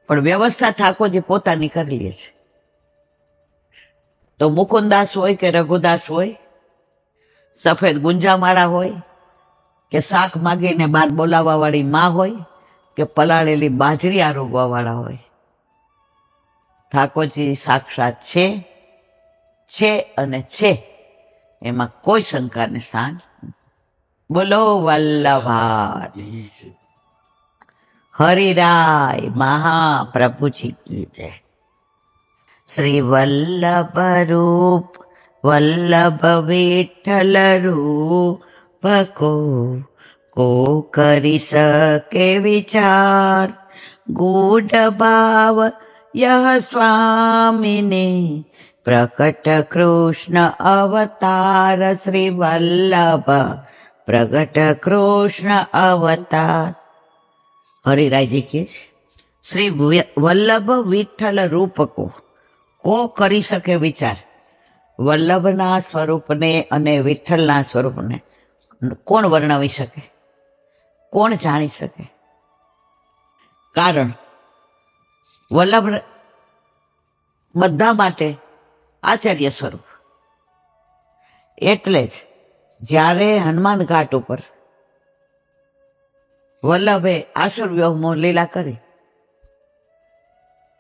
પણ વ્યવસ્થા ઠાકોરજી પોતાની કરી લે છે. તો મુકુંદાસ હોય કે રઘુદાસ હોય, સફેદ ગુંજામાળા હોય કે શાક માગીને બાર બોલાવવા વાળી માં હોય કે પલાળેલી બાજરી આરોગવા વાળા હોય, ઠાકોરજી સાક્ષાત છે અને છે, એમાં કોઈ શંકાને સ્થાન. બોલો વલ્લભાઈ હરિરાય મહાપ્રભુજી કી જય. શ્રી વલ્લભ રૂપ વલ્લભ વિઠ્ઠલ રૂપ કો કરી શકે વિચાર, ગૂઢ ભાવ યહ સ્વામીને પ્રકટ કૃષ્ણ અવતાર. શ્રી વલ્લભ પ્રગટ કૃષ્ણ અવતાર. હરિરાયજી કે શ્રી વલ્લભ વિઠ્ઠલ રૂપ કો કરી શકે વિચાર. વલ્લભના સ્વરૂપને અને વિઠ્ઠલના સ્વરૂપને કોણ વર્ણવી શકે, કોણ જાણી શકે? કારણ વલ્લભ બધા માટે આચાર્ય સ્વરૂપ. એટલે જ જ્યારે હનુમાન ઘાટ ઉપર વલ્લભે આસુર વ્યોમમાં લીલા કરી,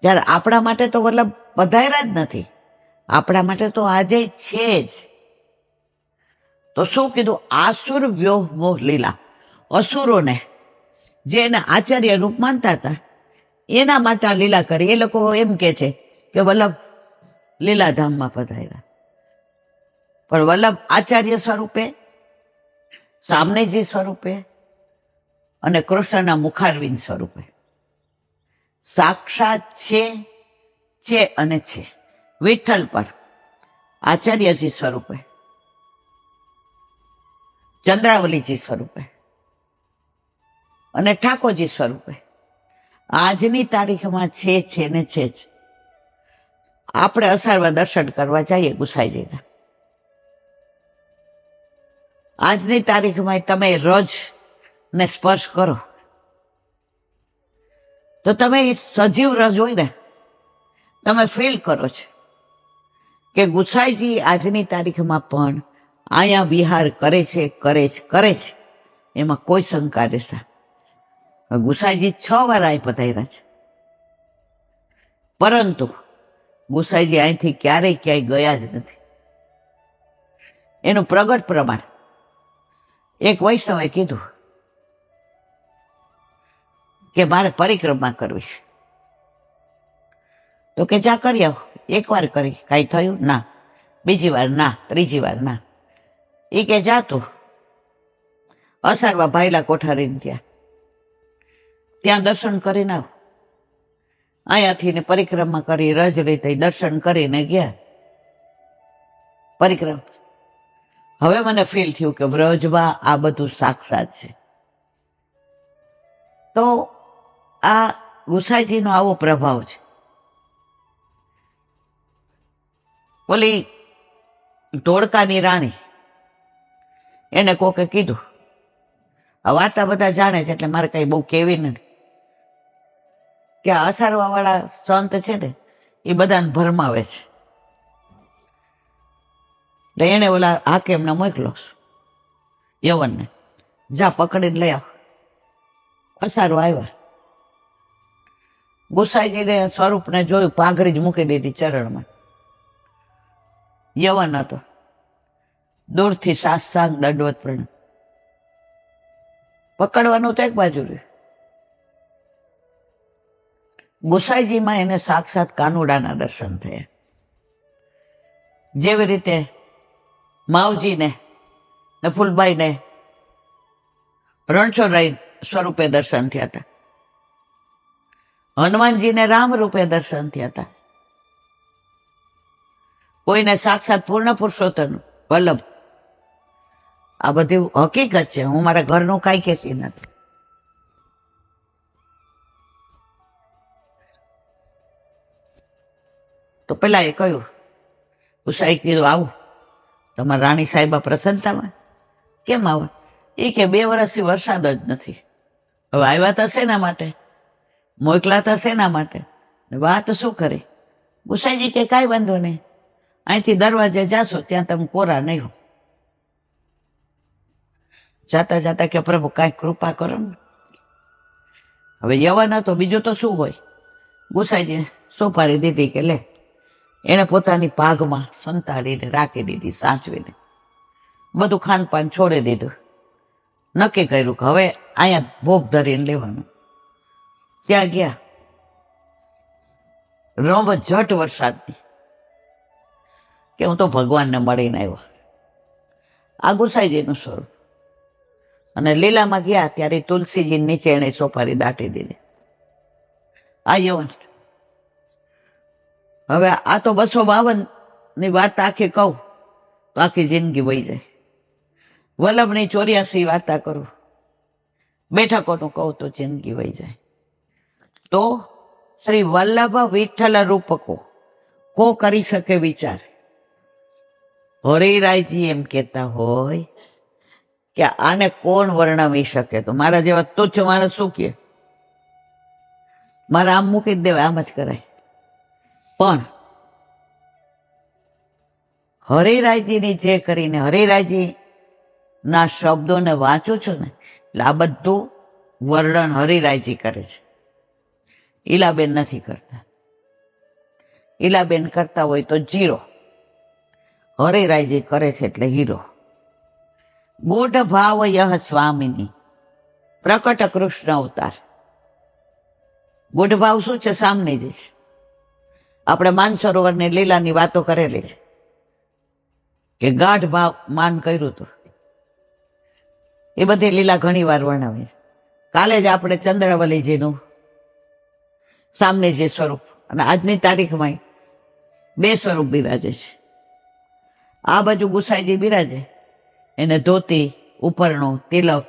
ત્યારે આપણા માટે તો વલ્લભ પધાર્યા જ નથી, આપણા માટે તો આજે છે જ. તો શું કીધું? આસુર વ્યોહ મોહ લીલા. અસુરોને જે એને આચાર્ય રૂપ માનતા હતા એના માટે આ લીલા કરી. એ લોકો એમ કે છે કે વલ્લભ લીલાધામમાં પધાર્યા, પણ વલ્લભ આચાર્ય સ્વરૂપે, સામનેજી સ્વરૂપે અને કૃષ્ણના મુખારવિંદ સ્વરૂપે સાક્ષાત છે અને છે. વિઠ્ઠલ પર આચાર્યજી સ્વરૂપે, ચંદ્રાવલીજી સ્વરૂપે અને ઠાકોરજી સ્વરૂપે આજની તારીખમાં છે ને છે જ. આપણે અષાઢમાં દર્શન કરવા જઈએ ગુસાઈજીના, આજની તારીખમાં તમે રજ ને સ્પર્શ કરો તો તમે સજીવ રજ હોય ને, તમે ફીલ કરો છો કે ગુસાઈજી આજની તારીખમાં પણ અહીંયા વિહાર કરે છે. એમાં કોઈ શંકા દેશા. ગુસાઈજી 6 વાર અહીં પધાર્યા છે, પરંતુ ગુસાઈજી અહીંથી ક્યાંય ગયા જ નથી. એનું પ્રગટ પ્રમાણ એક વૈષ્ણવે કીધું કે મારે પરિક્રમા કરવી છે. તો કે જા કરી આવો. 1 વાર કરી, કાંઈ થયું ના. 2જી વાર ના, 3જી વાર ના. એ કે જાતું અસારવા ભાઈલા કોઠારીને ત્યાં દર્શન કરીને આવ. અહીંયાથી ને પરિક્રમા કરી, રજ રીતે દર્શન કરીને ગયા પરિક્રમા. હવે મને ફીલ થયું કે વ્રજમાં આ બધું સાક્ષાત છે. તો આ ગુસાઈજીનો આવો પ્રભાવ છે. ઓલી ધોળકાની રાણી, એને કોકે કીધું, આ વાર્તા બધા જાણે છે એટલે મારે કઈ બહુ કેવી નથી, કે આ અસારવા વાળા સંત છે ને એ બધાને ભરમાવે છે. એને ઓલા હાકેમને મોકલો યવનને, જા પકડીને લઈ આવ. અસારો આવ્યા, ગુસાઈજીને સ્વરૂપને જોયું, પાઘડી જ મૂકી દીધી ચરણમાં. યવન હતો, દૂરથી સાષ્ટાંગ દંડવત પ્રણામ. પકડવાનું તો એક બાજુ રહ્યું, ગુસાઈજીમાં એને સાક્ષાત કાનુડાના દર્શન થયા. જેવી રીતે માવજીને ને ફૂલબાઈને રણછોડરાય સ્વરૂપે દર્શન થયા હતા, હનુમાનજીને રામ રૂપે દર્શન થયા હતા, કોઈને સાક્ષાત પૂર્ણ પુરુષોત્તમ વલ્લભ. આ બધી હકીકત છે. હું મારા ઘરનું કાંઈ કહેતી નથી. તો પેલા એ કહ્યું, ગુસાઈ કીધું આવું તમારા રાણી સાહેબા પ્રસન્નતામાં. કેમ આવો? એ કે 2 વર્ષથી વરસાદ જ નથી. હવે આવ્યા હતા શેના માટે, મોકલા હતા શેના માટે, વાત શું કરી? ગુસાઈજી કે કાંઈ વાંધો નહીં, અહીંથી દરવાજે જાશો ત્યાં તમે કોરા નહીં હો. જાતા જાતા કે પ્રભુ કાંઈક કૃપા કરો ને. હવે યવન હતો, બીજું તો શું હોય. ગુસાઈજી સોપારી દીધી કે લે. એને પોતાની પાઘમાં સંતાડીને રાખી દીધી, સાચવીને. બધું ખાનપાન છોડી દીધું. નક્કી કર્યું કે હવે અહીંયા ભોગ ધરીને લેવાનું. ત્યાં ગયા, રંભ ઝટ વરસાદની કે હું તો ભગવાનને મળીને આવ્યો. આ ગુસાઈજીનું સ્વરૂપ. અને લીલામાં ગયા ત્યારે તુલસીજી નીચે એને સોપારી દાટી દીધી. આ યવન. હવે આ તો 252 ની વાર્તા આખી કહું તો આખી જિંદગી વહી જાય. વલ્લભની 84 વાર્તા કરું, બેઠકોનું કહું તો જિંદગી વહી જાય. તો શ્રી વલ્લભ વિઠ્ઠલ રૂપકો કો કરી શકે વિચાર. હરિરાયજી એમ કહેતા હોય કે આને કોણ વર્ણવી શકે? તો મારા જેવા તુચ્છ માણસ શું કહે? મારે આમ મૂકી જ દેવાય, આમ જ કરાય. પણ હરિરાયજીની જે કરીને હરિરાયજી ના શબ્દોને વાંચું છું ને, એટલે આ બધું વર્ણન હરિરાયજી કરે છે, ઈલાબેન નથી કરતા. ઈલાબેન કરતા હોય તો 0, હરિરાયજી કરે છે એટલે હીરો. ગૂઢ ભાવ યહ સ્વામિની, પ્રકટ કૃષ્ણ અવતાર. ગૂઢ ભાવ શું છે? સામને જ છે. આપણે માનસરોવર ને લીલાની વાતો કરેલી છે કે ગાઢ ભાવ માન કર્યું હતું. એ બધી લીલા ઘણી વાર વર્ણવી. કાલે જ આપણે ચંદ્રવલીજીનું સામને જે સ્વરૂપ, અને આજની તારીખમાં 2 સ્વરૂપ બિરાજે છે. આ બાજુ ગુસાઈજી બિરાજે, એને ધોતી, ઉપરણું, તિલક,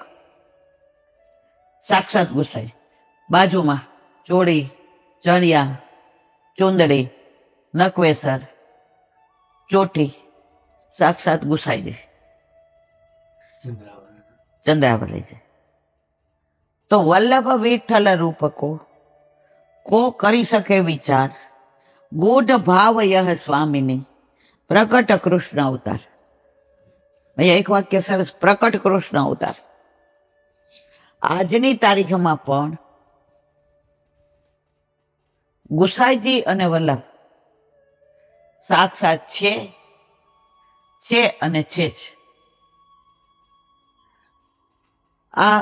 સાક્ષાત ગુસાઈ. બાજુમાં ચોળી, ચણિયા, ચુંદડી, નકવેસર, ચોટી, સાક્ષાત ગુસાઈજી, ચંદ્રાવલીજી. તો વલ્લભ વિઠ્ઠલ રૂપકો કો કરી શકે વિચાર, ગૂઢ ભાવ યહ સ્વામિની, પ્રકટ કૃષ્ણ અવતાર. અહીંયા એક વાક્ય સરસ, પ્રકટ કૃષ્ણ અવતાર. આજની તારીખમાં પણ ગુસાઈજી અને વલ્લભ સાક્ષાત છે અને છે જ. આ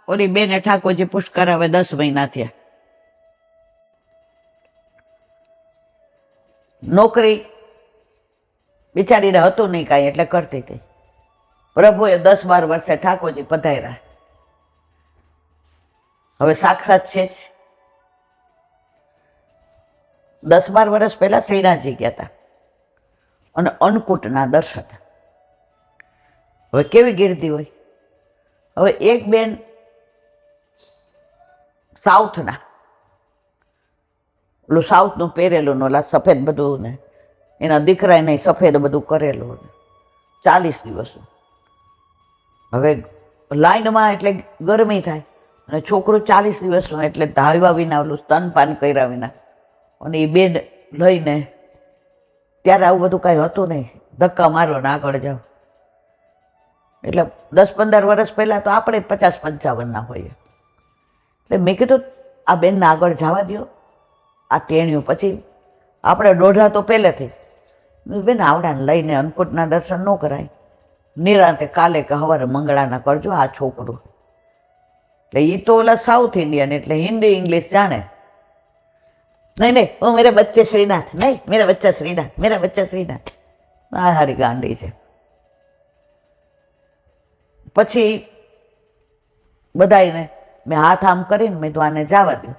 ઓલી બેને ઠાકોરજી પુષ્કર હવે 10 મહિના થયા. નોકરી બિચારીને હતું નહીં કાંઈ, એટલે કરતી હતી. પ્રભુએ 10-12 વર્ષે ઠાકોરજી પધાર્યા. હવે સાક્ષાત છે જ. 10-12 વર્ષ પહેલા શ્રીનાથજી ગયા હતા અને અન્નકૂટના દર્શન. હવે કેવી ગીર્દી હોય. હવે એક બેન સાઉથના, ઓલું સાઉથનું પહેરેલું, ઓલા સફેદ બધું, ને એના દીકરાએ નહીં સફેદ બધું કરેલું, 40 દિવસ. હવે લાઈનમાં એટલે ગરમી થાય, અને છોકરું 40 દિવસનું, એટલે ધાવ્યા વિના, ઓલું સ્તનપાન કર્યા વિના, અને એ બેન લઈને, ત્યારે આવું બધું કાંઈ હતું નહીં, ધક્કા મારો ને આગળ જાઓ. એટલે 10-15 વર્ષ પહેલા તો આપણે 50-55 હોઈએ. એટલે મેં કીધું આ બેનને આગળ જવા દો, આ તેણ્યું. પછી આપણે દોઢા તો પહેલેથી બેન આવડાને લઈને અન્નકૂટના દર્શન ન કરાય, નિરાંતે કાલે કે સવારે મંગળાના કરજો આ છોકરું. એટલે એ તો ઓલા સાઉથ ઇન્ડિયન, એટલે હિન્દી ઇંગ્લિશ જાણે. નહીં, ઓ મેરે બચ્ચે શ્રીનાથ, નહીં મેરા બચ્ચા શ્રીનાથ, મેરા બચ્ચા શ્રીનાથ. આ હારી ગાંડી છે. પછી બધાને મેં હાથ આમ કરીને મેં તો આને જવા દઉં.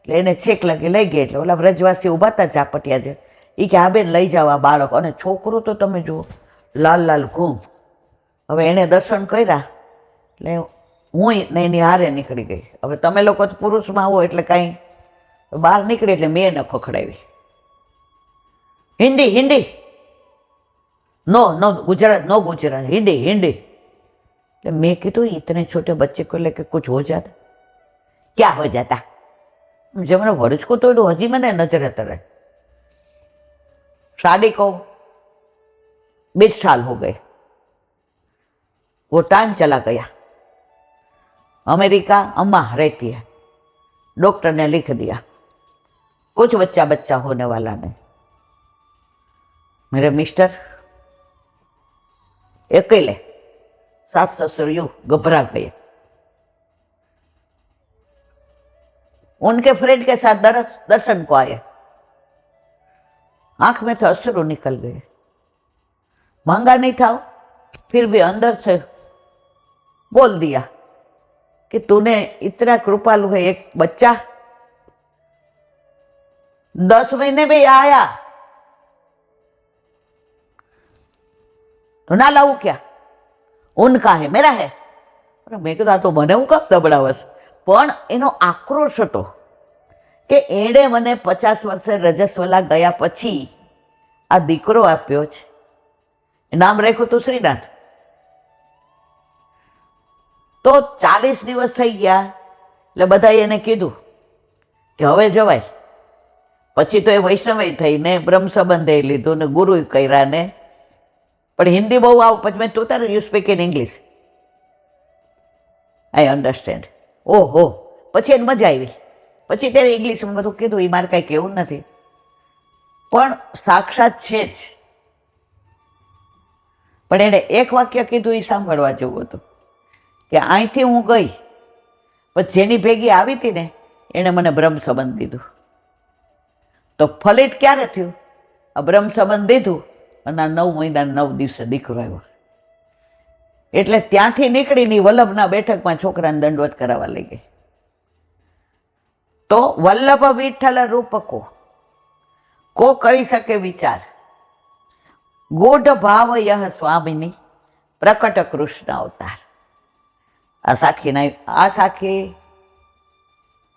એટલે એને છેક લગી લઈ ગઈ. એટલે ઓલા વ્રજવાસી ઊભા હતા ઝાપટિયા છે, એ કે આ બેન લઈ જાઓ આ બાળક. અને છોકરું તો તમે જુઓ, લાલ લાલ ઘૂમ. હવે એણે દર્શન કર્યા, એટલે હું ને એની હારે નીકળી ગઈ. હવે તમે લોકો તો પુરુષમાં આવો એટલે કાંઈ બહાર નીકળી, એટલે મેં ન ખખડાવી. હિન્દી હિન્દી, નો ગુજરાત, નો ગુજરાત, હિન્દી હિન્દી. એટલે મેં કીધું इतने छोटे बच्चे को लेके कुछ हो जाता, क्या हो जाता? जब मैंने वर्ष को तो हजी मैंने नजर तरे. शादी को 20 साल हो गए, वो टाइम चला गया. अमेरिका अम्मा रहती है, डॉक्टर ने लिख दिया कुछ बच्चा होने वाला नहीं. मेरे मिस्टर अकेले, सास ससुर यूं घबरा गए. उनके फ्रेंड के साथ दर्शन को आए, आंख में तो अश्रु निकल गए. मांगा नहीं था, फिर भी अंदर से बोल दिया कि तूने इतना कृपालु है, एक बच्चा 10 महीने में आया तो ना लाऊं क्या? उनका है मेरा है. મેં કીધું આ તો મને હું કપ દબડાવસ. પણ એનો આક્રોશ હતો કે એણે મને 50 વર્ષે રજસ્વલા ગયા પછી આ દીકરો આપ્યો છે. નામ રાખ્યું હતું શ્રીનાથ. તો 40 દિવસ થઈ ગયા, એટલે બધાએ એને કીધું કે હવે જવાય. પછી તો એ વૈષ્ણવ થઈને બ્રહ્મ સંબંધે લીધું ને ગુરુ કર્યા ને. પણ હિન્દી બહુ આવું. પછી મેં તું તારે you speak in English, I understand. ઓહો, પછી એને મજા આવી. પછી તેને ઇંગ્લિશમાં બધું કીધું. એ મારે કાંઈ કહેવું નથી, પણ સાક્ષાત છે જ. પણ એણે એક વાક્ય કીધું એ સાંભળવા જેવું હતું કે અહીંથી હું ગઈ પછી જેની ભેગી આવી હતી ને એણે મને બ્રહ્મ સંબંધ દીધું. તો ફલિત ક્યારે થયું? આ બ્રહ્મ સંબંધ દીધું અને આ 9 મહિના 9 દિવસે દીકરો આવ્યો. એટલે ત્યાંથી નીકળીને વલ્લભના બેઠકમાં છોકરાને દંડવત કરાવવા લઈ ગઈ. તો વલ્લભ વિઠ્ઠલ રૂપકો કો કરી શકે વિચાર, ગૂઢ ભાવ યહ સ્વામીની પ્રકટ કૃષ્ણ અવતાર. આ સાખી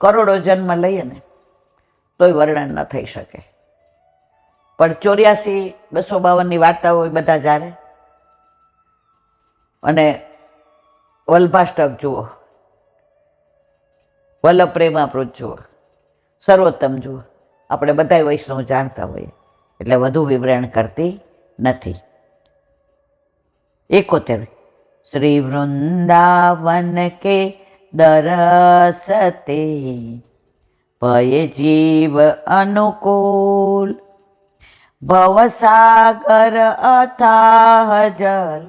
કરોડો જન્મ લઈએ ને તોય વર્ણન ન થઈ શકે. પણ 84 252 વાર્તાઓ હોય બધા જાણે. અને વલ્ભાષ્ટક જુઓ, વલ્લભ પ્રેમામૃત જુઓ, સર્વોત્તમ જુઓ, આપણે બધા વૈષ્ણવ જાણતા હોઈએ એટલે વધુ વિવરણ કરતી નથી. 71 શ્રી વૃંદાવન કે દરસતે ભય જીવ અનુકૂળ, ભવસાગર અથાહ જલ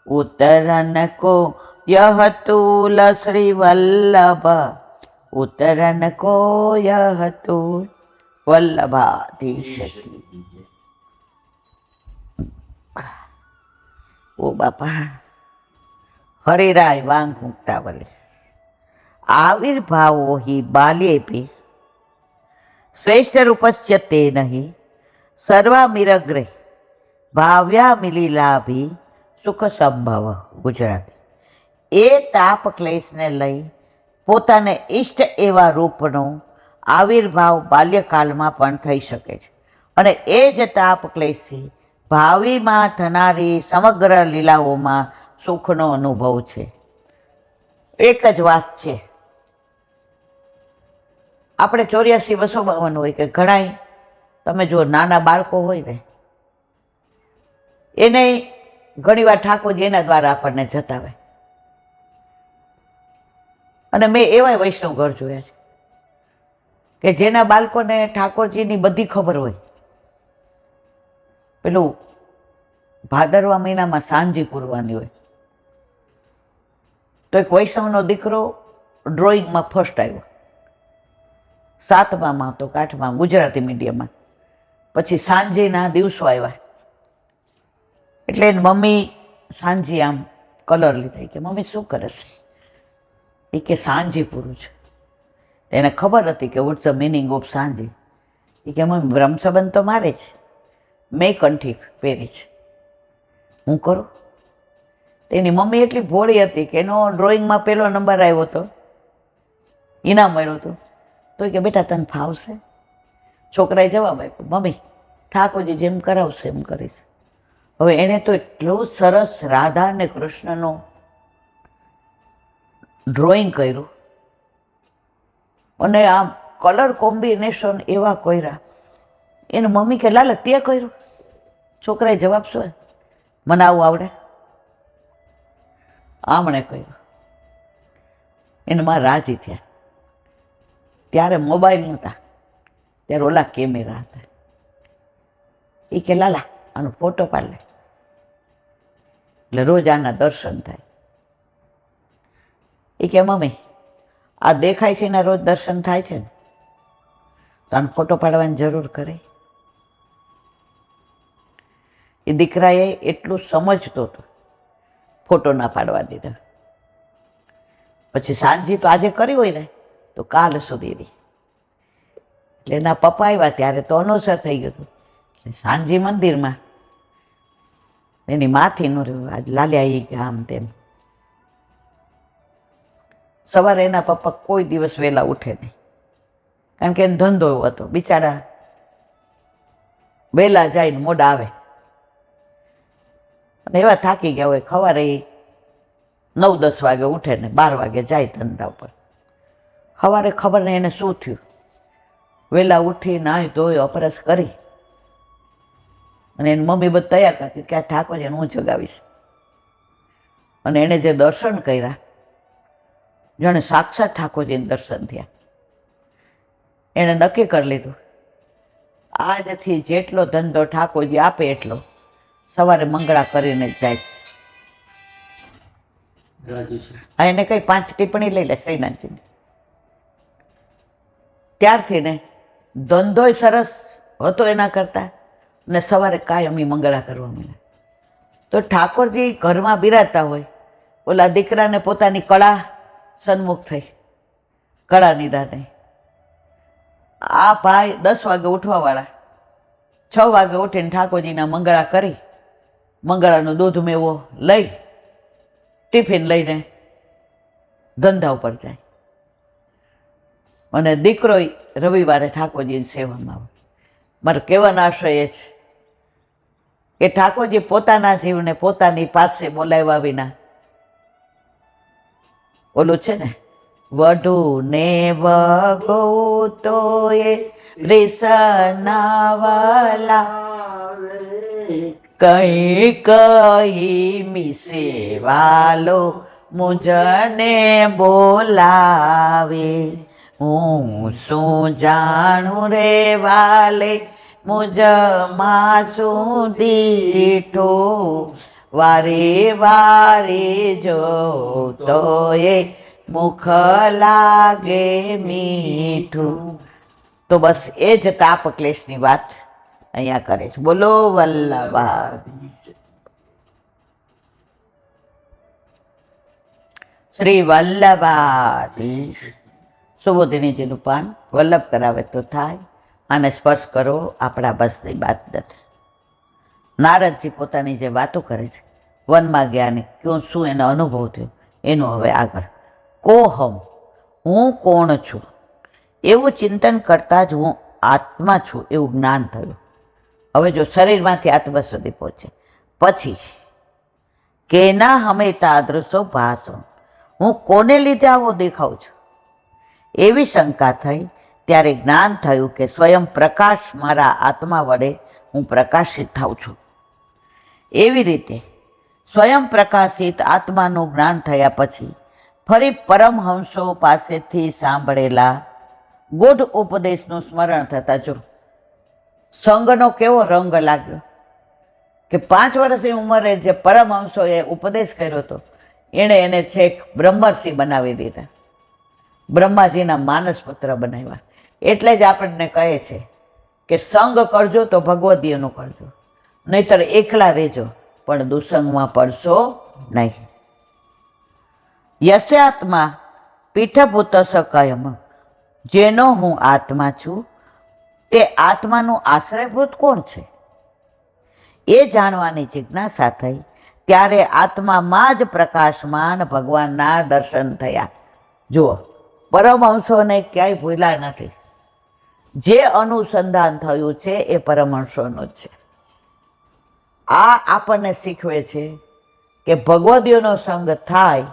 ઉતરન કો યહ તૂલ. શ્રી વલ્લભ ઉતરન કો યહ તૂલ. વલ્લભાધીશ કી. ઓ બાપા હરિરાય વાંગ મુક્તા વલે આવિર્ભાવો હિ બાલ્યેપી શ્રેષ્ઠ રૂપસ્ય તે નહીં સર્વામિરગ્રે ભાવ્યા મિલીલાભી સુખ સંભવ. ગુજરાતી. એ તાપ ક્લેશને લઈ પોતાને ઈષ્ટ એવા રૂપનો આવિર્ભાવ બાલ્યકાળમાં પણ થઈ શકે છે અને એ જ તાપ ક્લેશથી ભાવિમાં થનારી સમગ્ર લીલાઓમાં સુખનો અનુભવ છે. એક જ વાત છે, આપણે 84 252 હોય કે ઘણાય તમે જો નાના બાળકો હોય ને એને ઘણીવાર ઠાકોરજી એના દ્વારા આપણને જતાવે. અને મેં એવા વૈષ્ણવ ઘર જોયા છે કે જેના બાળકોને ઠાકોરજીની બધી ખબર હોય. પેલું ભાદરવા મહિનામાં સાંજી પૂરવાની હોય તો એક વૈષ્ણવનો દીકરો ડ્રોઈંગમાં ફર્સ્ટ આવ્યો, 7મામાં તો 8માં ગુજરાતી મીડિયમમાં. પછી સાંજીના દિવસો આવ્યા એટલે એની મમ્મી સાંજી આમ કલર લીધા કે મમ્મી શું કરે છે? એ કે સાંજી પૂરું છે. એને ખબર હતી કે વોટ્સ ધ મિનિંગ ઓફ સાંજી. એ કે મમ્મી બ્રહ્મ સંબંધ તો મારે છે, મેં કંઠી પહેરી છે, હું કરું? એની મમ્મી એટલી ભોળી હતી કે એનો ડ્રોઈંગમાં પહેલો નંબર આવ્યો હતો, ઇનામ મળ્યું હતું. તો કે બેટા તને ફાવશે? છોકરાએ જવાબ આપ્યો મમ્મી ઠાકોરજી જેમ કરાવશે એમ કરીશ. હવે એણે તો એટલું સરસ રાધા અને કૃષ્ણનું ડ્રોઈંગ કર્યું અને આમ કલર કોમ્બિનેશન એવા કર્યા. એની મમ્મી કે લાલા તે કર્યું? છોકરાએ જવાબ શું? મને આવું આવડે? આમણે કહ્યું. એને માં રાજી થયા. ત્યારે મોબાઈલ નહોતા, ત્યારે ઓલા કેમેરા હતા. એ કે લાલા આનો ફોટો પાડ લે એટલે રોજ આના દર્શન થાય. એ કે મમ્મી આ દેખાય છે એના રોજ દર્શન થાય છે ને તો આનો ફોટો પાડવાની જરૂર કરે? એ દીકરાએ એટલું સમજતો હતો, ફોટો ના પાડવા દીધા. પછી સાંજી તો આજે કરી હોય ને તો કાલ સુધીની. એટલે એના પપ્પા આવ્યા ત્યારે તો અનુસર થઈ ગયું હતું. એટલે સાંજી મંદિરમાં એની માથી નો રહ્યું, આજ લાલ્યા આવી ગયા આમ તેમ. સવારે એના પપ્પા કોઈ દિવસ વહેલા ઉઠે નહીં, કારણ કે એનો ધંધો એવો હતો. બિચારા વહેલા જાય ને મોડા આવે અને એવા થાકી ગયા હોય. સવારે 9-10 વાગે ઉઠે ને 12 વાગે જાય ધંધા ઉપર. સવારે ખબર નહીં એને શું થયું, વહેલા ઉઠી નાહી ધોઈ અપરસ કરી અને એની મમ્મી બધું તૈયાર કરતી કે આ ઠાકોરજીને હું જગાવીશ. અને એણે જે દર્શન કર્યા જાણે સાક્ષાત ઠાકોરજીને દર્શન થયા. એણે નક્કી કરી લીધું આજથી જેટલો ધંધો ઠાકોરજી આપે એટલો સવારે મંગળા કરીને જ જાય છે. એને કઈ 5 ટિપ્પણી લઈ લે શ્રીનાથજીની. ત્યારથી ને ધંધોય સરસ હતો એના કરતા, ને સવારે કાયમી મંગળા કરવા માંડ્યા. તો ઠાકોરજી ઘરમાં બિરાજતા હોય, ઓલા દીકરાને પોતાની કળા સન્મુખ થઈ, કળા નિદાને. આ ભાઈ 10 વાગે ઉઠવાવાળા 6 વાગે ઉઠીને ઠાકોરજીના મંગળા કરી, મંગળાનો દૂધ મેવો લઈ ટિફિન લઈને ધંધા ઉપર જાય. અને દીકરો રવિવારે ઠાકોરજીની સેવામાં આવે. મારો કહેવાનો આશય એ છે કે ઠાકોરજી પોતાના જીવને પોતાની પાસે બોલાવ્યા વિના, ઓલું છે ને, વઢુ ને વગો તો એ રેસનાવાલા કઈ કઈ મિસે વાલો મુજને બોલાવે. હું શું જાણું રે વાલે મુજ માં શું દીઠો, વારે વારે જો તો એ મુખ લાગે મીઠું. તો બસ એ જ તાપ ક્લેશની વાત અહીંયા કરે છે. બોલો વલ્લભા. શ્રી વલ્લભાધીશ. સુબોધિનીજીનું પાન વલ્લભ કરાવે તો થાય, આને સ્પર્શ કરો આપણા બસની વાત નથી. નારદજી પોતાની જે વાતો કરે છે, વનમાં ગયા ને ક્યું શું એનો અનુભવ થયો એનું હવે આગળ. કોહમ, હું કોણ છું એવું ચિંતન કરતા જ હું આત્મા છું એવું જ્ઞાન થયું. હવે જો શરીરમાંથી આત્મા સુધી પહોંચે પછી કેના હમે તાદૃશો ભાષો, હું કોને લીધે આવો દેખાઉં છું એવી શંકા થઈ. ત્યારે જ્ઞાન થયું કે સ્વયં પ્રકાશ મારા આત્મા વડે હું પ્રકાશિત થાઉં છું. એવી રીતે સ્વયં પ્રકાશિત આત્માનું જ્ઞાન થયા પછી ફરી પરમહંસો પાસેથી સાંભળેલા ગૂઢ ઉપદેશનું સ્મરણ થતા જો સંગનો કેવો રંગ લાગ્યો કે 5 વર્ષની ઉંમરે જે પરમહંસોએ ઉપદેશ કર્યો હતો એણે એને છેક બ્રહ્મર્ષિ બનાવી દીધા, બ્રહ્માજીના માનસ પુત્ર બનાવ્યા. એટલે જ આપણને કહે છે કે સંગ કરજો તો ભગવદીયનું કરજો, નહીતર એકલા રહેજો પણ દુસંગમાં પડશો નહીં. યસ્યાત્મા પીઠભૂત સકયમ, જેનો હું આત્મા છું તે આત્માનું આશ્રયભૂત કોણ છે એ જાણવાની જિજ્ઞાસા થઈ. ત્યારે આત્મામાં જ પ્રકાશમાન ભગવાનના દર્શન થયા. જુઓ, પરમહંસોને ક્યાંય ભૂલ્યા નથી. જે અનુસંધાન થયું છે એ પરમહંસોનું જ છે. આ આપણને શીખવે છે કે ભગવદીઓનો સંગ થાય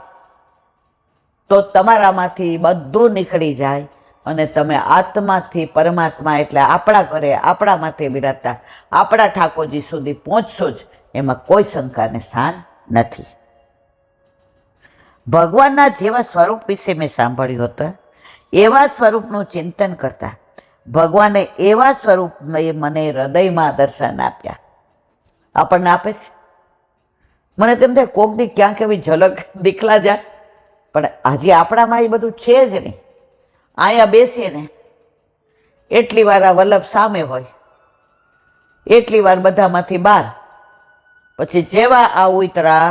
તો તમારામાંથી બધું નીકળી જાય અને તમે આત્માથી પરમાત્મા એટલે આપણા ઘરે આપણામાંથી બિરાજતા આપણા ઠાકોરજી સુધી પહોંચશો જ, એમાં કોઈ શંકાને સ્થાન નથી. ભગવાનના જેવા સ્વરૂપ વિશે મેં સાંભળ્યું હતું, એવા સ્વરૂપનું ચિંતન કરતા ભગવાને એવા સ્વરૂપને મને હૃદયમાં દર્શન આપ્યા. આપણને આપે છે. મને તેમ થાય કોકની ક્યાંક એવી ઝલક દીખલા જાય, પણ આજે આપણામાં એ બધું છે જ નહીં. અહીંયા બેસીએ ને એટલી વાર આ વલ્લભ સામે હોય, એટલી વાર બધામાંથી બહાર, પછી જેવા આ ઉતરા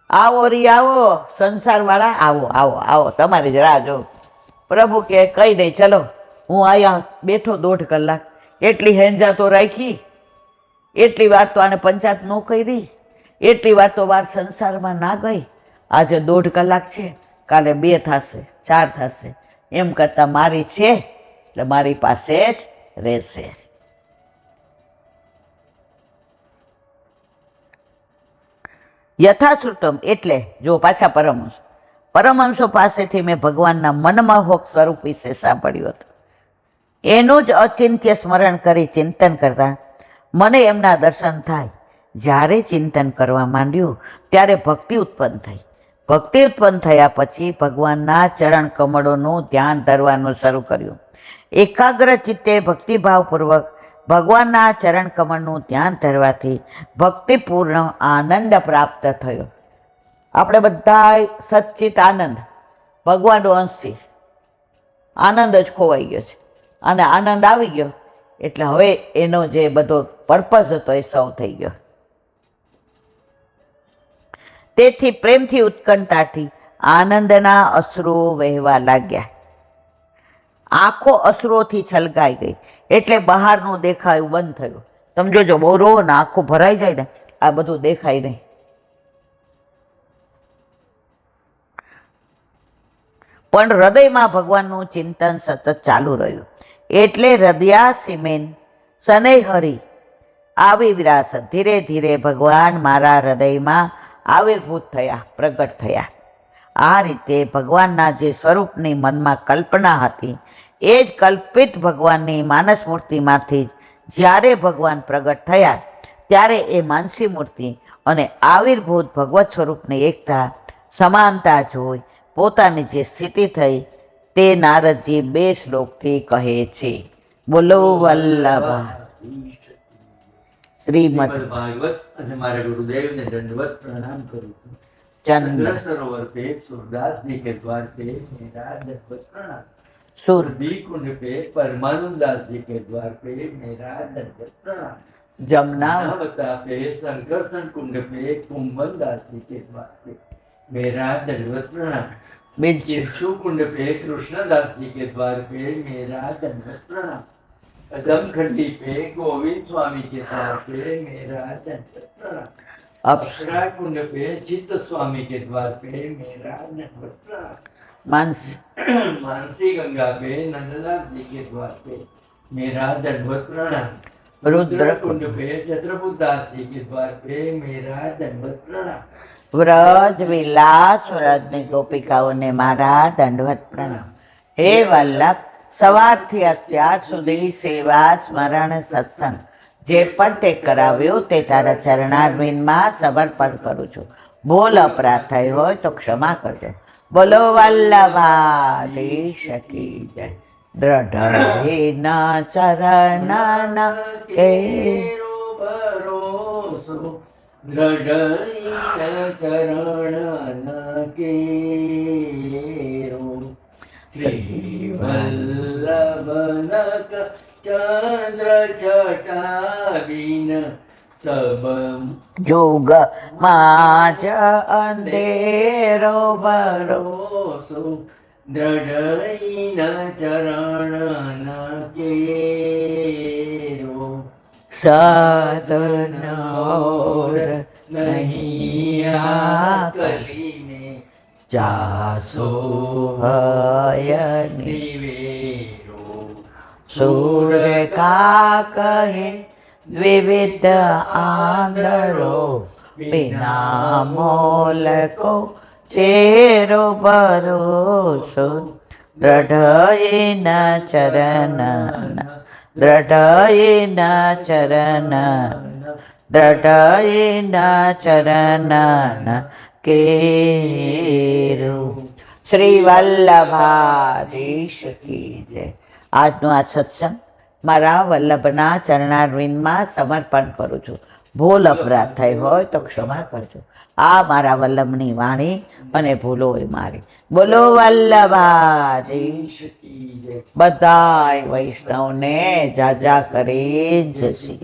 આવો રી આવો સંસારવાળા આવો આવો આવો તમારી જ રાહ જો. પ્રભુ કે કઈ નહીં, ચલો હું અહીંયા બેઠો 1.5 કલાક, એટલી હેંજા તો રાખી, એટલી વાર તો આને પંચાયત ન કરી, એટલી વાર તો વાર સંસારમાં ના ગઈ. આજે 1.5 કલાક છે, કાલે 2 થશે 4 થશે, એમ કરતાં મારી છે એટલે મારી પાસે જ રહેશે. યથાશ્રુતમ એટલે જો પાછા પરમહંસો પાસેથી મેં ભગવાનના મનમોહક સ્વરૂપ વિશે સાંભળ્યું હતું. એનું જ અચિંત્ય સ્મરણ કરી ચિંતન કરતા મને એમના દર્શન થાય. જ્યારે ચિંતન કરવા માંડ્યું ત્યારે ભક્તિ ઉત્પન્ન થઈ. ભક્તિ ઉત્પન્ન થયા પછી ભગવાનના ચરણ કમળોનું ધ્યાન ધરવાનું શરૂ કર્યું. એકાગ્ર ચિત્તે ભક્તિભાવપૂર્વક ભગવાનના ચરણ કમળનું ધ્યાન ધરવાથી ભક્તિપૂર્ણ આનંદ પ્રાપ્ત થયો. આપણે બધા સચ્ચિત આનંદ ભગવાનનો અંશી આનંદ જ ખોવાઈ ગયો છે, અને આનંદ આવી ગયો એટલે હવે એનો જે બધો પર્પઝ હતો એ સૌ થઈ ગયો. તેથી પ્રેમથી ઉત્કંઠાથી આનંદના અશ્રુઓ વહેવા લાગ્યા. આંખો અશ્રુઓથી છલકાઈ ગઈ એટલે બહારનું દેખાયું બંધ થયું. તમે જોજો, બહુ રો ને આંખો ભરાઈ જાય ને, આ બધું દેખાય નહીં. પણ હૃદયમાં ભગવાનનું ચિંતન સતત ચાલુ રહ્યું એટલે હૃદયાસીમેન શનૈહરી આવી વિરાસત. ધીરે ધીરે ભગવાન મારા હૃદયમાં આવિર્ભૂત થયા, પ્રગટ થયા. આ રીતે ભગવાનના જે સ્વરૂપની મનમાં કલ્પના હતી એ જ કલ્પિત ભગવાનની માનસ મૂર્તિમાંથી જ્યારે ભગવાન પ્રગટ થયા ત્યારે એ માનસી મૂર્તિ અને આવિર્ભૂત ભગવત સ્વરૂપની એકતા સમાનતા જોઈ પોતાની જે સ્થિતિ થઈ તે નારદજી 2 શ્લોકથી કહે છે. બોલો વલ્લભ શ્રીમદ ભાગવત. અને મારા ગુરુદેવને દંડવત પ્રણામ કરું છું. ચંદ્ર सरोवर पे सूरदास जी के द्वार पे मेरा दंडवत प्रणाम. સુરભી कुंड पे परमानंद दास जी के द्वार पे मेरा दंडवत प्रणाम. જમના नावता पे संकर्षण कुंड पे कुंभन दास जी के द्वार पे मेरा दंडवत प्रणाम. બીજ शिशु कुंड पे कृष्णदास जी के द्वार पे मेरा दंडवत प्रणाम. कदमखंडी पे गोविंद स्वामी के द्वार पे मेरा दंडवत प्रणाम. अक्षरा कुंड पे चित्त स्वामी के द्वार पे मेरा दंडवत प्रणाम. માનસ मानसी गंगा पे नंददास जी के द्वार पे मेरा दंडवत प्रणाम. रुद्र कुंड पे छत्रपुर दास जी के द्वार पे मेरा दंडवत प्रणाम. વ્રજ વિલાસ વ્રજની ગોપિકાઓને મારા દંડવત પ્રણામ. હે વલ્લભ, સવારથી અત્યાર સુધી સેવા સ્મરણ સત્સંગ જે પણ તે કરાવ્યું તે તારા ચરણારવિંદમાં સમર્પણ કરું છું. ભૂલ અપરાધ થઈ હોય તો ક્ષમા કરજો. બોલો વલ્લભાધીશ કી જય. દ્રઢ ચરણ કે ભરોસો દ્રઢ ચરણ કેરો. શ્રી વલ્લભનક ચંદ્ર છટાવીન સબ જોગ માજ અંધેરો ભરો ભરોસો દ્રઢ ચરણ કેરો. સદન નહીં આ કલીને જાસો હયની નિવેરો. સુર કા કહે વિવિધ આંદરો બિના મોલકો ચેરો ભરોસો. દ્રઢ ચરણ દ્રઢ ચરણ દ્રઢ ચરણ કેરો. શ્રી વલ્લભાધીશ કી જય. આજનો આ સત્સંગ મારા વલ્લભના ચરણારવિંદમાં સમર્પણ કરું છું. ભૂલ અપરાધ થઈ હોય તો ક્ષમા કરજો. આ મારા વલ્લભની વાણી અને ભૂલો એ મારી. બોલો વલ્લભાધીશ. બધાય વૈષ્ણવને જાજા કરી જય શ્રી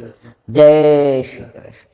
કૃષ્ણ.